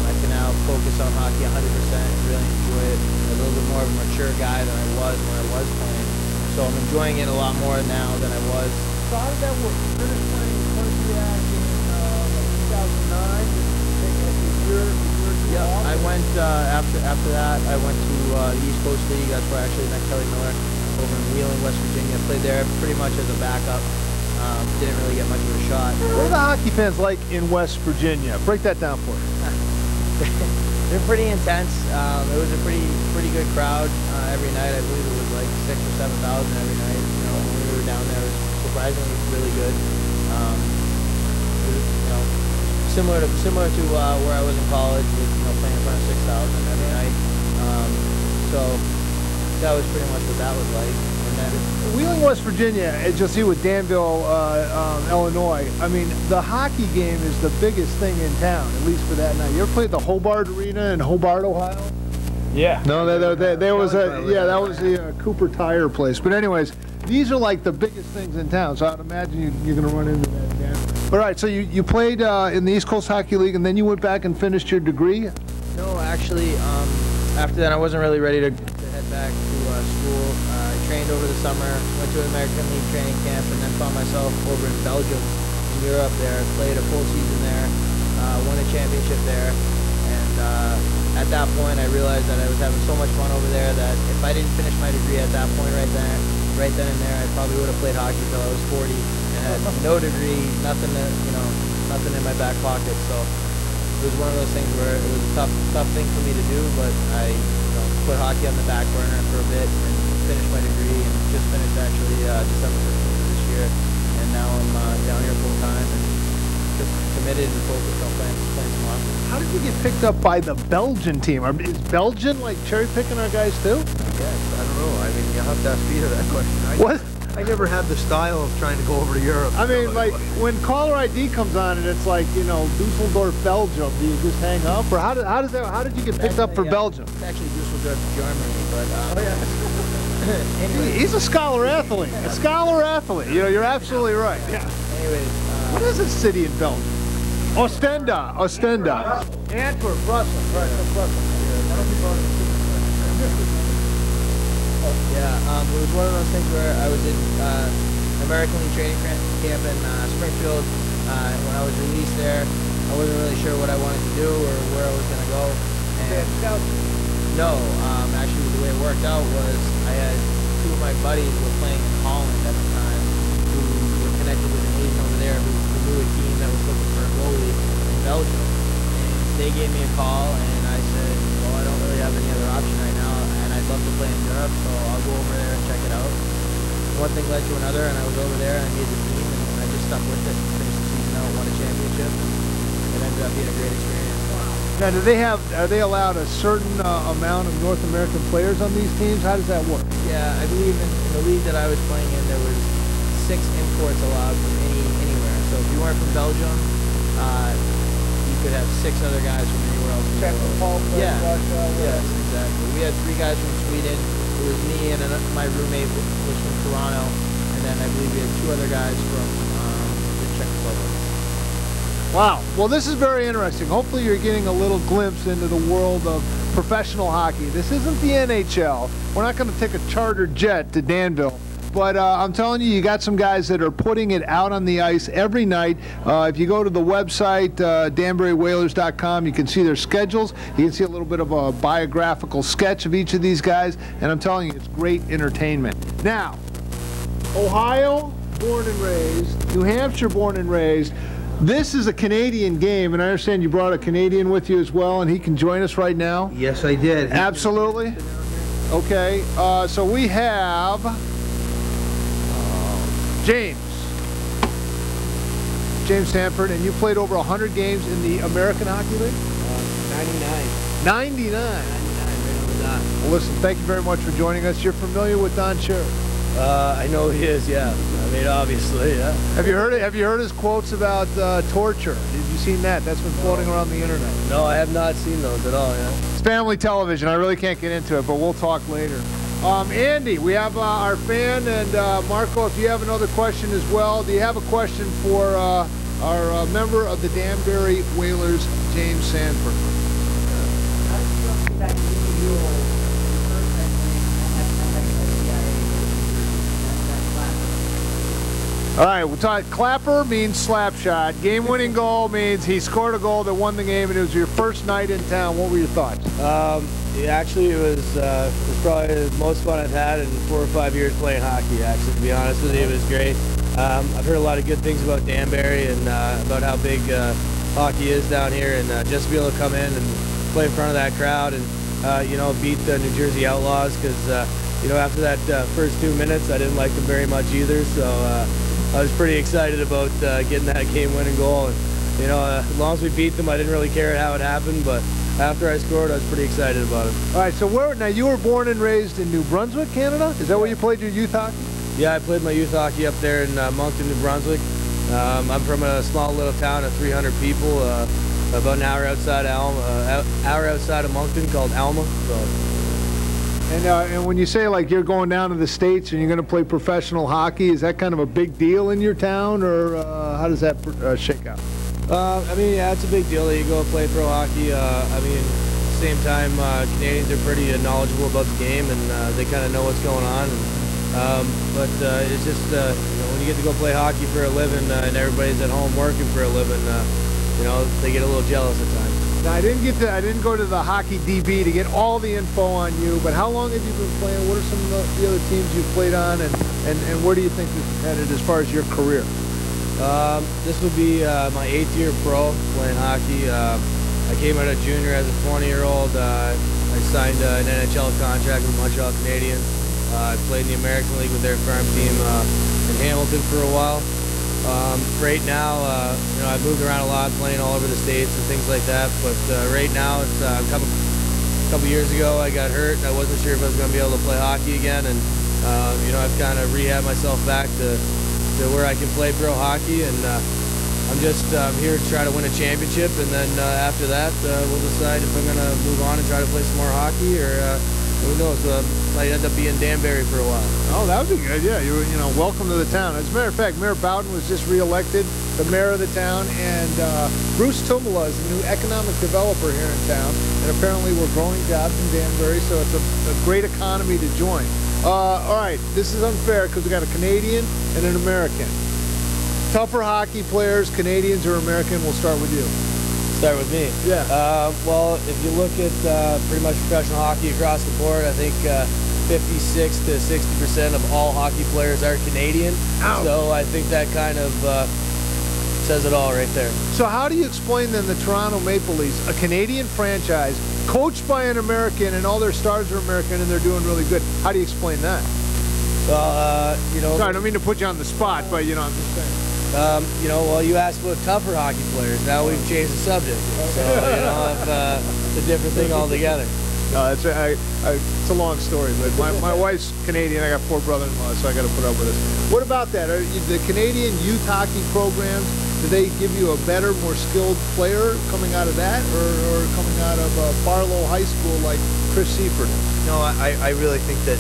I can now focus on hockey 100% and really enjoy it. I'm a little bit more of a mature guy than I was when I was playing, so I'm enjoying it a lot more now than I was. So how did that work? You finished playing 23 act in 2009, taking like a year Yeah, off? I went after that. I went to the East Coast League. That's where I actually met Kelly Miller over in Wheeling, West Virginia. Played there pretty much as a backup. Didn't really get much of a shot. What are the hockey fans like in West Virginia? Break that down for us. They're pretty intense. It was a pretty good crowd every night. I believe it was like 6,000 or 7,000 every night. You know, when we were down there, it was surprisingly really good. You know, similar to where I was in college, with, you know, playing in front of 6,000 every night. So that was pretty much what that was like. And then Wheeling, West Virginia, as you'll see with Danville, Illinois, I mean, the hockey game is the biggest thing in town, at least for that night. You ever played the Hobart Arena in Hobart, Ohio? Yeah. No, there was that was the Cooper Tire place. But anyways, these are like the biggest things in town, so I'd imagine you're going to run into that again. All right, so you played in the East Coast Hockey League, and then you went back and finished your degree? No, actually, after that I wasn't really ready to head back to school. I trained over the summer, went to an American League training camp, and then found myself over in Belgium, in Europe there. Played a full season there, won a championship there, and at that point I realized that I was having so much fun over there that if I didn't finish my degree at that point right then and there, I probably would have played hockey till I was 40 and had no degree, nothing in my back pocket. So it was one of those things where it was a tough thing for me to do, but I put hockey on the back burner for a bit and finished my degree, and just finished actually December 15th of this year, and now I'm down here full time and just committed and focused on playing some hockey. How did you get picked up by the Belgian team? Is Belgian like cherry picking our guys too? Yes, I don't know. I mean, you'll have to ask Peter that question. What? I never had the style of trying to go over to Europe. I mean, like when caller ID comes on and it's like, you know, Dusseldorf, Belgium. Do you just hang up, or how did you get picked up for Belgium? It's actually Dusseldorf, Germany, but Anyway, he's a scholar athlete. A scholar athlete. You know, you're absolutely right. Yeah. anyways, What is a city in Belgium? Ostende. Antwerp, Brussels. Right, Brussels. yeah, it was one of those things where I was in American League training camp in Springfield. When I was released there, I wasn't really sure what I wanted to do or where I was going to go. And no, actually the way it worked out was I had two of my buddies were playing in Holland at the time, who were connected with an agent over there who knew a team that was looking for a goalie in Belgium. And they gave me a call, and I said, well, I don't really have any other option right now, and I'd love to play in Europe, so I'll go over there and check it out. One thing led to another, and I was over there and I made the team, and I just stuck with it, finished the season out, won a championship, and it ended up being a great experience. Now, are they allowed a certain amount of North American players on these teams? How does that work? Yeah, I believe in the league that I was playing in, there was 6 imports allowed from anywhere. So if you weren't from Belgium, you could have 6 other guys from anywhere else in the world. Yeah, yes, exactly. We had 3 guys from Sweden. It was me and my roommate was from Toronto, and then I believe we had 2 other guys from the Czech Republic. Wow. Well, this is very interesting. Hopefully you're getting a little glimpse into the world of professional hockey. This isn't the NHL. We're not going to take a charter jet to Danville. But I'm telling you, you got some guys that are putting it out on the ice every night. If you go to the website, danburywhalers.com, you can see their schedules. You can see a little bit of a biographical sketch of each of these guys. And I'm telling you, it's great entertainment. Now, Ohio, born and raised. New Hampshire, born and raised. This is a Canadian game, and I understand you brought a Canadian with you as well, and he can join us right now. Yes, I did. Absolutely. Okay, so we have James. James Sanford, and you played over 100 games in the American Hockey League? 99. 99. 99, right on the dot. Well, listen, thank you very much for joining us. You're familiar with Don Cherry? I know he is, yeah. I mean, obviously, yeah. Have you heard his quotes about torture? Have you seen that? That's been floating around the internet. No, I have not seen those at all, yeah. It's family television. I really can't get into it, but we'll talk later. Andy, we have our fan, and Marco, if you have another question as well. Do you have a question for our member of the Danbury Whalers, James Sanford? All right, we'll talk. Clapper means slap shot. Game-winning goal means he scored a goal that won the game, and it was your first night in town. What were your thoughts? Actually, it was probably the most fun I've had in 4 or 5 years playing hockey, actually, to be honest with you. It was great. I've heard a lot of good things about Danbury and about how big hockey is down here, and just to be able to come in and play in front of that crowd and, you know, beat the New Jersey Outlaws, because, you know, after that first 2 minutes, I didn't like them very much either, so I was pretty excited about getting that game-winning goal. And, you know, as long as we beat them, I didn't really care how it happened, but after I scored, I was pretty excited about it. All right, so now you were born and raised in New Brunswick, Canada? Is that where you played your youth hockey? Yeah, I played my youth hockey up there in Moncton, New Brunswick. I'm from a small little town of 300 people, about an hour outside of Moncton, called Alma. So. And when you say like you're going down to the States and you're going to play professional hockey, is that kind of a big deal in your town, or how does that shake out? I mean, yeah, it's a big deal that you go play pro hockey. I mean, at the same time, Canadians are pretty knowledgeable about the game, and they kind of know what's going on. But it's just you know, when you get to go play hockey for a living and everybody's at home working for a living, you know, they get a little jealous at times. Now, I didn't go to the hockey DB to get all the info on you, but how long have you been playing? What are some of the other teams you've played on, and where do you think you're headed as far as your career? This would be my 8th year pro playing hockey. I came out of junior as a 20-year-old. I signed an NHL contract with Montreal Canadiens. I played in the American League with their farm team in Hamilton for a while. Right now, you know, I've moved around a lot, playing all over the States and things like that. But right now, it's a couple years ago, I got hurt. I wasn't sure if I was going to be able to play hockey again, and you know, I've kind of rehabbed myself back to where I can play pro hockey, and I'm just here to try to win a championship, and then after that, we'll decide if I'm going to move on and try to play some more hockey, or who knows, might end up being Danbury for a while. Oh, that would be good, yeah. You know, welcome to the town. As a matter of fact, Mayor Bowden was just re-elected the mayor of the town, and Bruce Tumala is the new economic developer here in town, and apparently we're growing jobs in Danbury, so it's a great economy to join. All right, this is unfair because we got a Canadian and an American. Tougher hockey players, Canadians or American? We'll start with you. Start with me. Yeah. Well, if you look at pretty much professional hockey across the board, I think 56 to 60% of all hockey players are Canadian. Ouch. So I think that kind of says it all right there. So how do you explain then the Toronto Maple Leafs, a Canadian franchise, coached by an American, and all their stars are American, and they're doing really good? How do you explain that? Well, you know. Sorry, I don't mean to put you on the spot, but you know, I'm just saying. You know, well, you asked about tougher hockey players. Now we've changed the subject. So, you know, it's a different thing altogether. No, it's a long story, but my wife's Canadian. I got 4 brothers-in-law, so I got to put up with this. What about that? Are the Canadian youth hockey programs, do they give you a better, more skilled player coming out of that, or coming out of Barlow High School like Chris Seifert? No, I really think that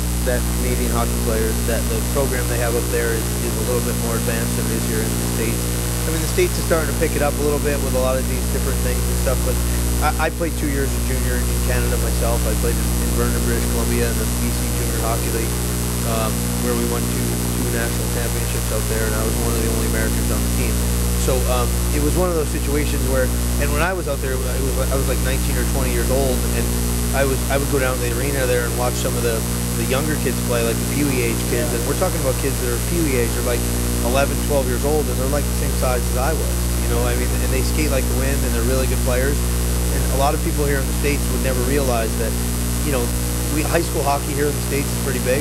Canadian hockey players, that the program they have up there is a little bit more advanced than it is here in the States. I mean, the States is starting to pick it up a little bit with a lot of these different things and stuff, but I played 2 years of junior in Canada myself. I played in Vernon, British Columbia in the BC Junior Hockey League, where we won two national championships out there, and I was one of the only Americans on the team. So it was one of those situations where, and when I was out there, I was like 19 or 20 years old, and I would go down to the arena there and watch some of the younger kids play, like the Pee-wee age kids, and we're talking about kids that are Pee-wee age, they're like 11, 12 years old, and they're like the same size as I was, you know, I mean, and they skate like the wind, and they're really good players, and a lot of people here in the States would never realize that, you know, high school hockey here in the States is pretty big,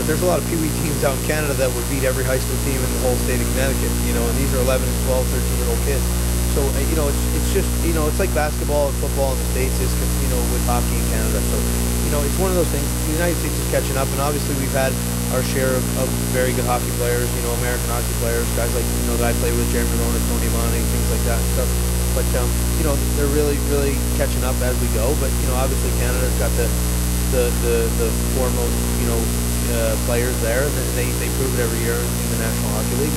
but there's a lot of Pee Wee teams out in Canada that would beat every high school team in the whole state of Connecticut. You know, and these are 11 and 12, 13-year-old kids. So you know, it's just, you know, it's like basketball and football in the States is, you know, with hockey in Canada. So you know, it's one of those things. The United States is catching up, and obviously we've had our share of very good hockey players. You know, American hockey players, guys like, you know, that I play with, Jeremy Rona, Tony Money, things like that and stuff. But you know, they're really catching up as we go. But you know, obviously Canada's got the foremost, you know, players there, and they prove it every year in the National Hockey League.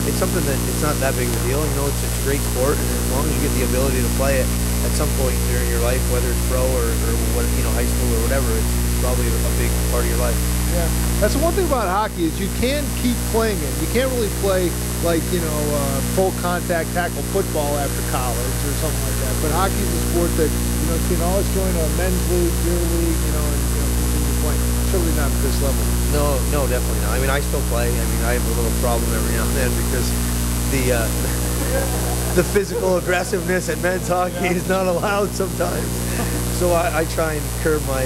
It's something that it's not that big of a deal. You know, it's a great sport, and as long as you get the ability to play it at some point during your life, whether it's pro or what, you know, high school or whatever, it's probably a big part of your life. Yeah, that's the one thing about hockey is you can keep playing it. You can't really play like, you know, full contact tackle football after college or something like that. But hockey is a sport that, you know, you can always join a men's league, beer league, you know, and, you know, continue playing. Certainly not at this level. No, definitely not. I mean, I still play. I mean, I have a little problem every now and then because the physical aggressiveness at men's hockey is not allowed sometimes. So I try and curb my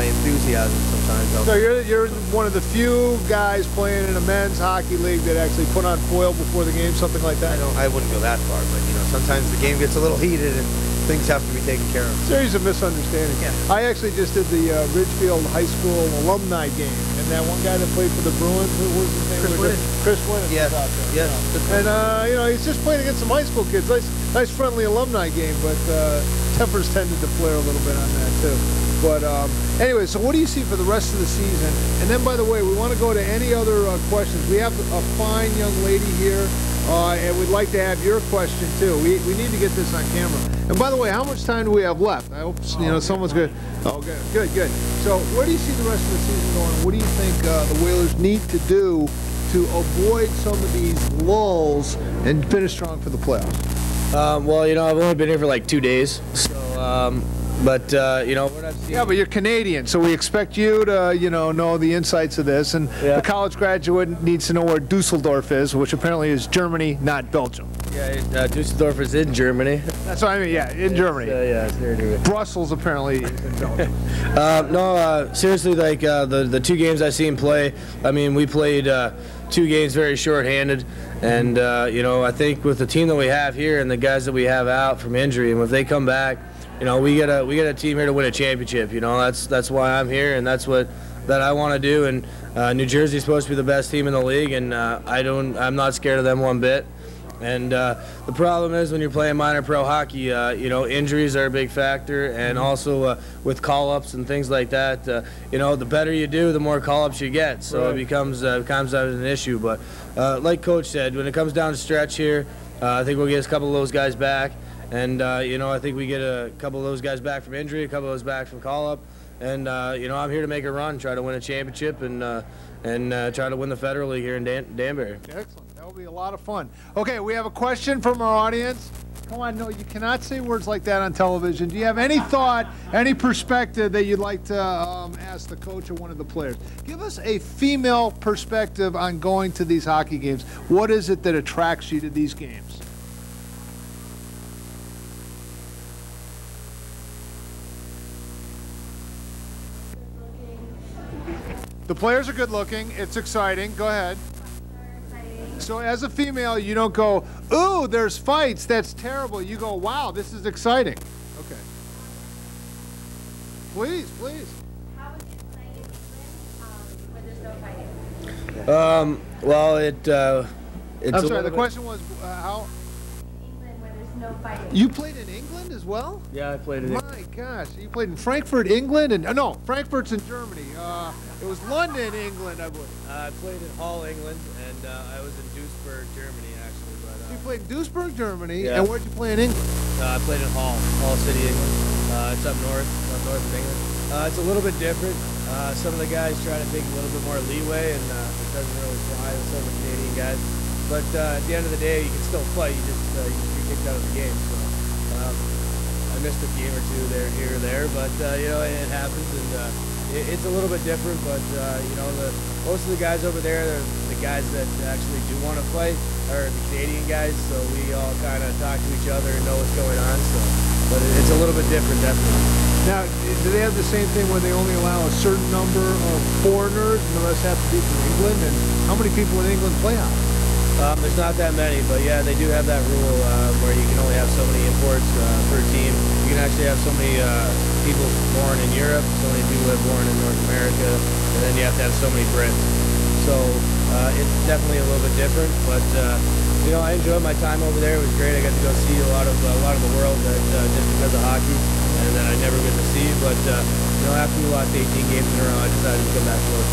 enthusiasm sometimes. So you're one of the few guys playing in a men's hockey league that actually put on foil before the game, something like that? I wouldn't go that far, but you know, sometimes the game gets a little heated and things have to be taken care of. Series of misunderstandings. Yeah. I actually just did the Ridgefield High School alumni game, and that one guy that played for the Bruins, who was his name? Chris Winnan. Yes. Yes. And you know, he's just playing against some high school kids. Nice friendly alumni game, but tempers tended to flare a little bit on that too. But anyway, so what do you see for the rest of the season? And then, by the way, we want to go to any other questions. We have a fine young lady here, and we'd like to have your question too. We need to get this on camera. And by the way, how much time do we have left? I hope, you know, someone's good. Oh, good. So where do you see the rest of the season going? What do you think the Whalers need to do to avoid some of these lulls and finish strong for the playoffs? Well, you know, I've only been here for like 2 days, so but you know what I've seen. Yeah, but you're Canadian, so we expect you to, you know the insights of this. And Yeah. the college graduate needs to know where Dusseldorf is, which apparently is Germany, not Belgium. Yeah, Dusseldorf is in Germany. That's what I mean. Yeah, in Germany. Yeah, it's near Germany. Brussels apparently is in Belgium. No, seriously, like the 2 games I seen play, I mean, we played 2 games very short-handed, and you know, I think with the team that we have here and the guys that we have out from injury, and if they come back, you know, we got a team here to win a championship. You know, that's why I'm here, and that's what I want to do. And New Jersey's supposed to be the best team in the league, and I'm not scared of them one bit. And the problem is when you're playing minor pro hockey, you know, injuries are a big factor, and also with call-ups and things like that, you know, the better you do, the more call-ups you get. So it becomes an issue. But like Coach said, when it comes down to stretch here, I think we'll get a couple of those guys back. And, you know, I think we get a couple of those guys back from injury, a couple of those back from call-up. And, you know, I'm here to make a run, try to win a championship, and try to win the Federal League here in Danbury. Excellent. That will be a lot of fun. Okay, we have a question from our audience. Come on, no, you cannot say words like that on television. Do you have any thought, any perspective that you'd like to ask the coach or one of the players? Give us a female perspective on going to these hockey games. What is it that attracts you to these games? The players are good looking. It's exciting. Go ahead. So as a female, you don't go, ooh, there's fights. That's terrible. You go, wow, this is exciting. Okay. Please. How would you play in England when there's no fighting? Well, it's I'm sorry, the question was how? England where there's no fighting. You played in England as well? Yeah, I played in My gosh, you played in Frankfurt, England, and no, Frankfurt's in Germany. It was London, England, I believe. I played in Hull, England, and I was in Duisburg, Germany, actually. But You played in Duisburg, Germany, Yeah. and where'd you play in England? I played in Hull City, England. It's up north of England. It's a little bit different. Some of the guys try to take a little bit more leeway, and it doesn't really fly with some of the Canadian guys. But at the end of the day, you can still play. You just get kicked out of the game. So I missed a game or two there, here or there, but you know, it happens, and it's a little bit different. But you know, most of the guys over there, the guys that actually do want to play, are the Canadian guys. So we all kind of talk to each other and know what's going on. So, but it's a little bit different, definitely. Now, do they have the same thing where they only allow a certain number of foreigners and the rest have to be from England? And how many people in England play hockey? There's not that many, but yeah, they do have that rule where you can only have so many imports per team. You can actually have so many people born in Europe, so many people that are born in North America, and then you have to have so many Brits. So it's definitely a little bit different, but you know, I enjoyed my time over there. It was great. I got to go see a lot of the world just because of hockey, and that I never get to see. But you know, after we lost 18 games in a row, I decided to come back to North.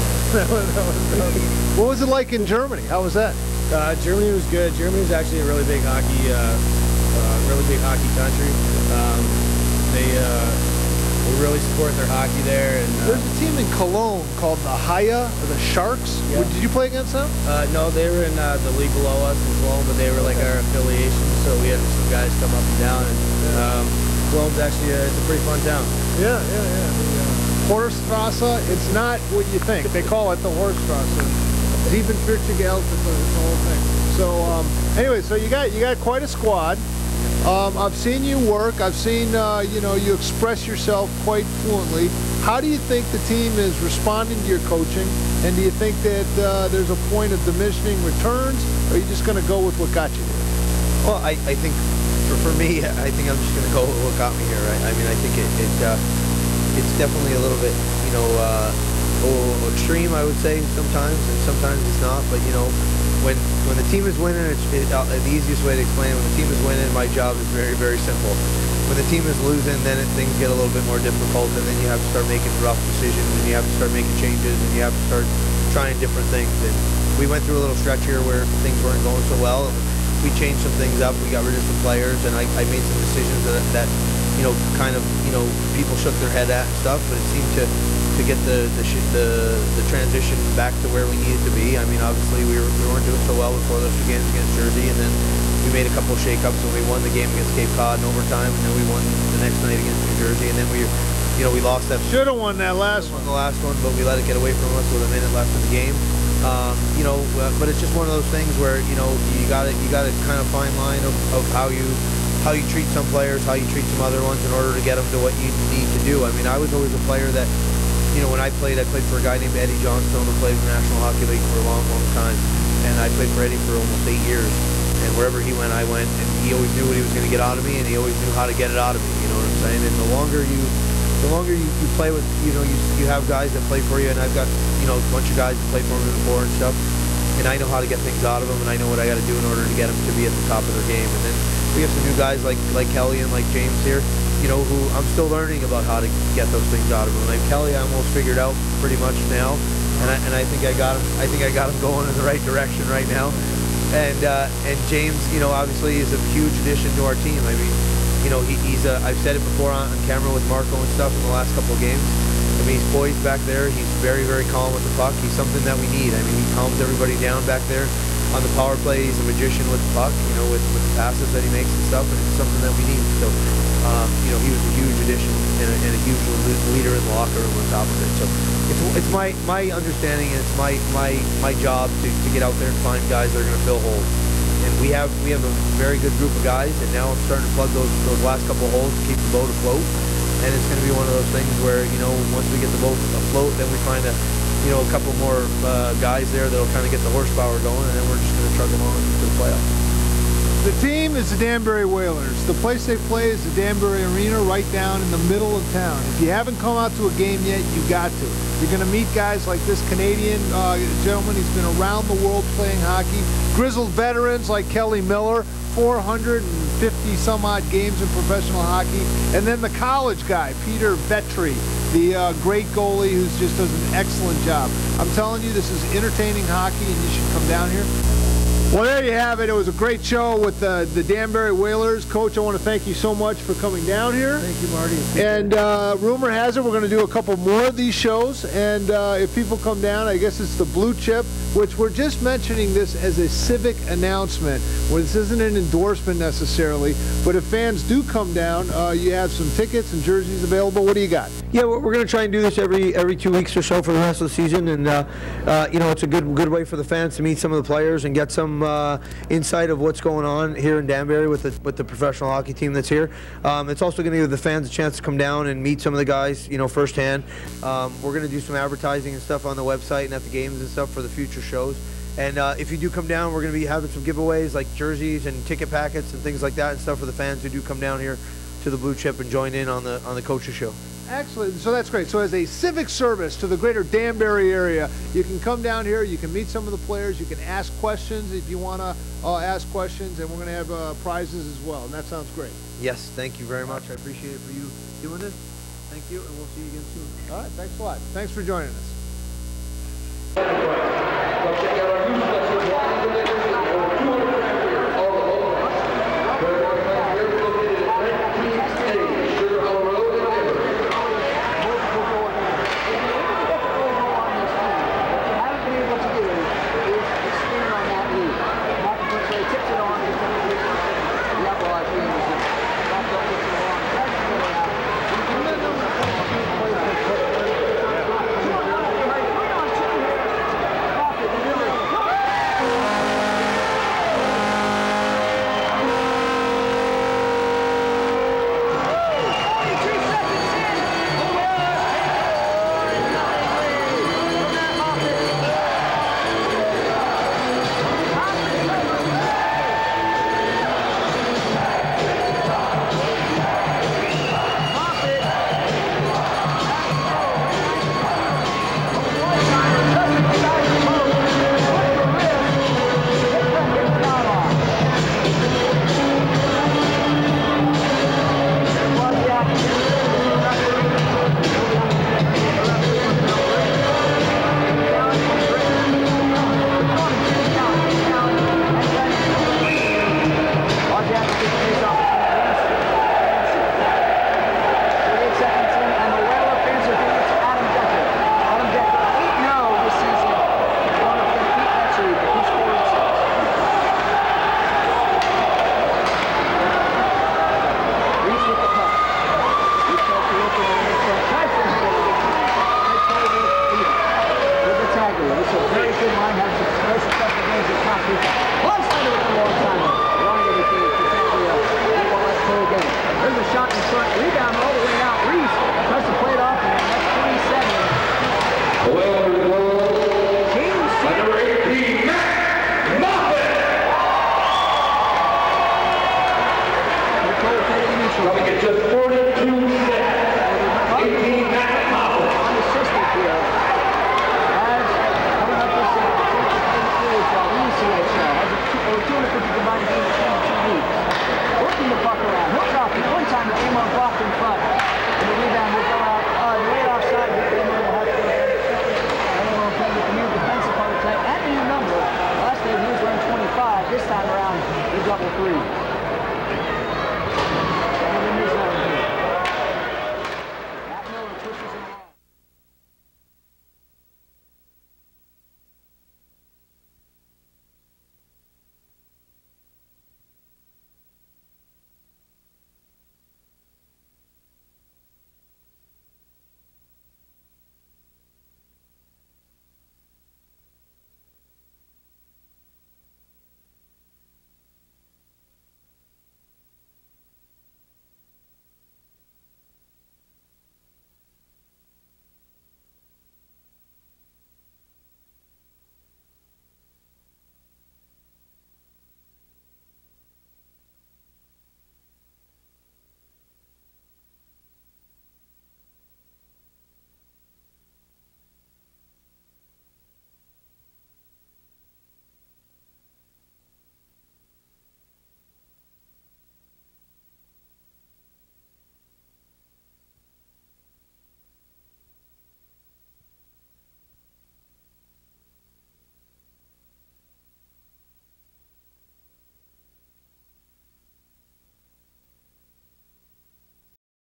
What was it like in Germany? How was that? Germany was good. Germany is actually a really big hockey country. They really support their hockey there. And there's a team in Cologne called the Haia or the Sharks. Yeah. Did you play against them? No, they were in the league below us in Cologne, but they were like our affiliation. So we had some guys come up and down. And Cologne's actually it's a pretty fun town. Yeah. Horststrasse. It's not what you think. They call it the Horststrasse. Siebenviertel, it's the whole thing. So anyway, so you got quite a squad. I've seen you work. I've seen you know, you express yourself quite fluently. How do you think the team is responding to your coaching? And do you think that there's a point of diminishing returns, or are you just going to go with what got you here? Well, I think for me, I think I'm just going to go with what got me here. Right? I mean, I think it's definitely a little bit, you know, extreme, I would say sometimes, and sometimes it's not. But you know, when the team is winning, the easiest way to explain it, when the team is winning, my job is very, very simple. When the team is losing, then things get a little bit more difficult, and then you have to start making rough decisions, and you have to start making changes, and you have to start trying different things. And we went through a little stretch here where things weren't going so well, and we changed some things up. We got rid of some players, and I made some decisions that you know, kind of, you know, people shook their head at and stuff, but it seemed to get the transition back to where we needed to be. I mean, obviously we weren't doing so well before those 2 games against Jersey, and then we made a couple of shakeups when we won the game against Cape Cod in overtime, and then we won the next night against New Jersey, and then we lost that. Should have won that last one. The last one, but we let it get away from us with a minute left in the game. You know, but it's just one of those things where, you know, you got to kind of fine line of how you treat some players, how you treat some other ones in order to get them to what you need to do. I mean, I was always a player that, you know, when I played for a guy named Eddie Johnstone who played in the National Hockey League for a long, long time, and I played for Eddie for almost 8 years. And wherever he went, I went, and he always knew what he was going to get out of me, and he always knew how to get it out of me. You know what I'm saying? And the longer you play with, you know, you have guys that play for you, and I've got, you know, a bunch of guys that play for me before and stuff, and I know how to get things out of them, and I know what I got to do in order to get them to be at the top of their game. And then we have some new guys like Kelly and like James here, you know, who I'm still learning about how to get those things out of them. Like Kelly, I almost figured out pretty much now, and I think I got him. I think I got him going in the right direction right now. And James, you know, obviously is a huge addition to our team. I mean, you know, he's I've said it before on camera with Marco and stuff in the last couple of games. I mean, he's poised back there. He's very, very calm with the puck. He's something that we need. I mean, he calms everybody down back there. On the power play, he's a magician with the puck, you know, with the passes that he makes and stuff, and it's something that we need. So, you know, he was a huge addition and a huge leader in the locker room on top of it. So, it's my understanding, and it's my job to get out there and find guys that are going to fill holes. And we have a very good group of guys, and now I'm starting to plug those last couple of holes to keep the boat afloat. And it's going to be one of those things where, you know, once we get the boat afloat, then we find a couple more guys there that'll kind of get the horsepower going, and then we're just going to chug them on to the playoffs. The team is the Danbury Whalers. The place they play is the Danbury Arena right down in the middle of town. If you haven't come out to a game yet, you got to. You're going to meet guys like this Canadian gentleman. He's been around the world playing hockey. Grizzled veterans like Kelly Miller, 450 some odd games in professional hockey. And then the college guy, Peter Vetri, the great goalie who just does an excellent job. I'm telling you, this is entertaining hockey, and you should come down here. Well, there you have it. It was a great show with the Danbury Whalers. Coach, I want to thank you so much for coming down here. Thank you, Marty. And rumor has it we're going to do a couple more of these shows. And if people come down, I guess it's the Blue Chip, which we're just mentioning this as a civic announcement. Well, this isn't an endorsement necessarily, but if fans do come down, you have some tickets and jerseys available. What do you got? Yeah, we're going to try and do this every 2 weeks or so for the rest of the season, and you know, it's a good way for the fans to meet some of the players and get some some insight of what's going on here in Danbury with the professional hockey team that's here. It's also going to give the fans a chance to come down and meet some of the guys, you know, firsthand. We're going to do some advertising and stuff on the website and at the games and stuff for the future shows. And if you do come down, we're going to be having some giveaways like jerseys and ticket packets and things like that and stuff for the fans who do come down here to the Blue Chip and join in on the coaches show. Excellent. So that's great. So as a civic service to the greater Danbury area, you can come down here, you can meet some of the players, you can ask questions if you want to ask questions, and we're going to have prizes as well. And that sounds great. Yes, thank you very much. I appreciate it for you doing this. Thank you, and we'll see you again soon. All right. Thanks a lot. Thanks for joining us. This time around, the double three.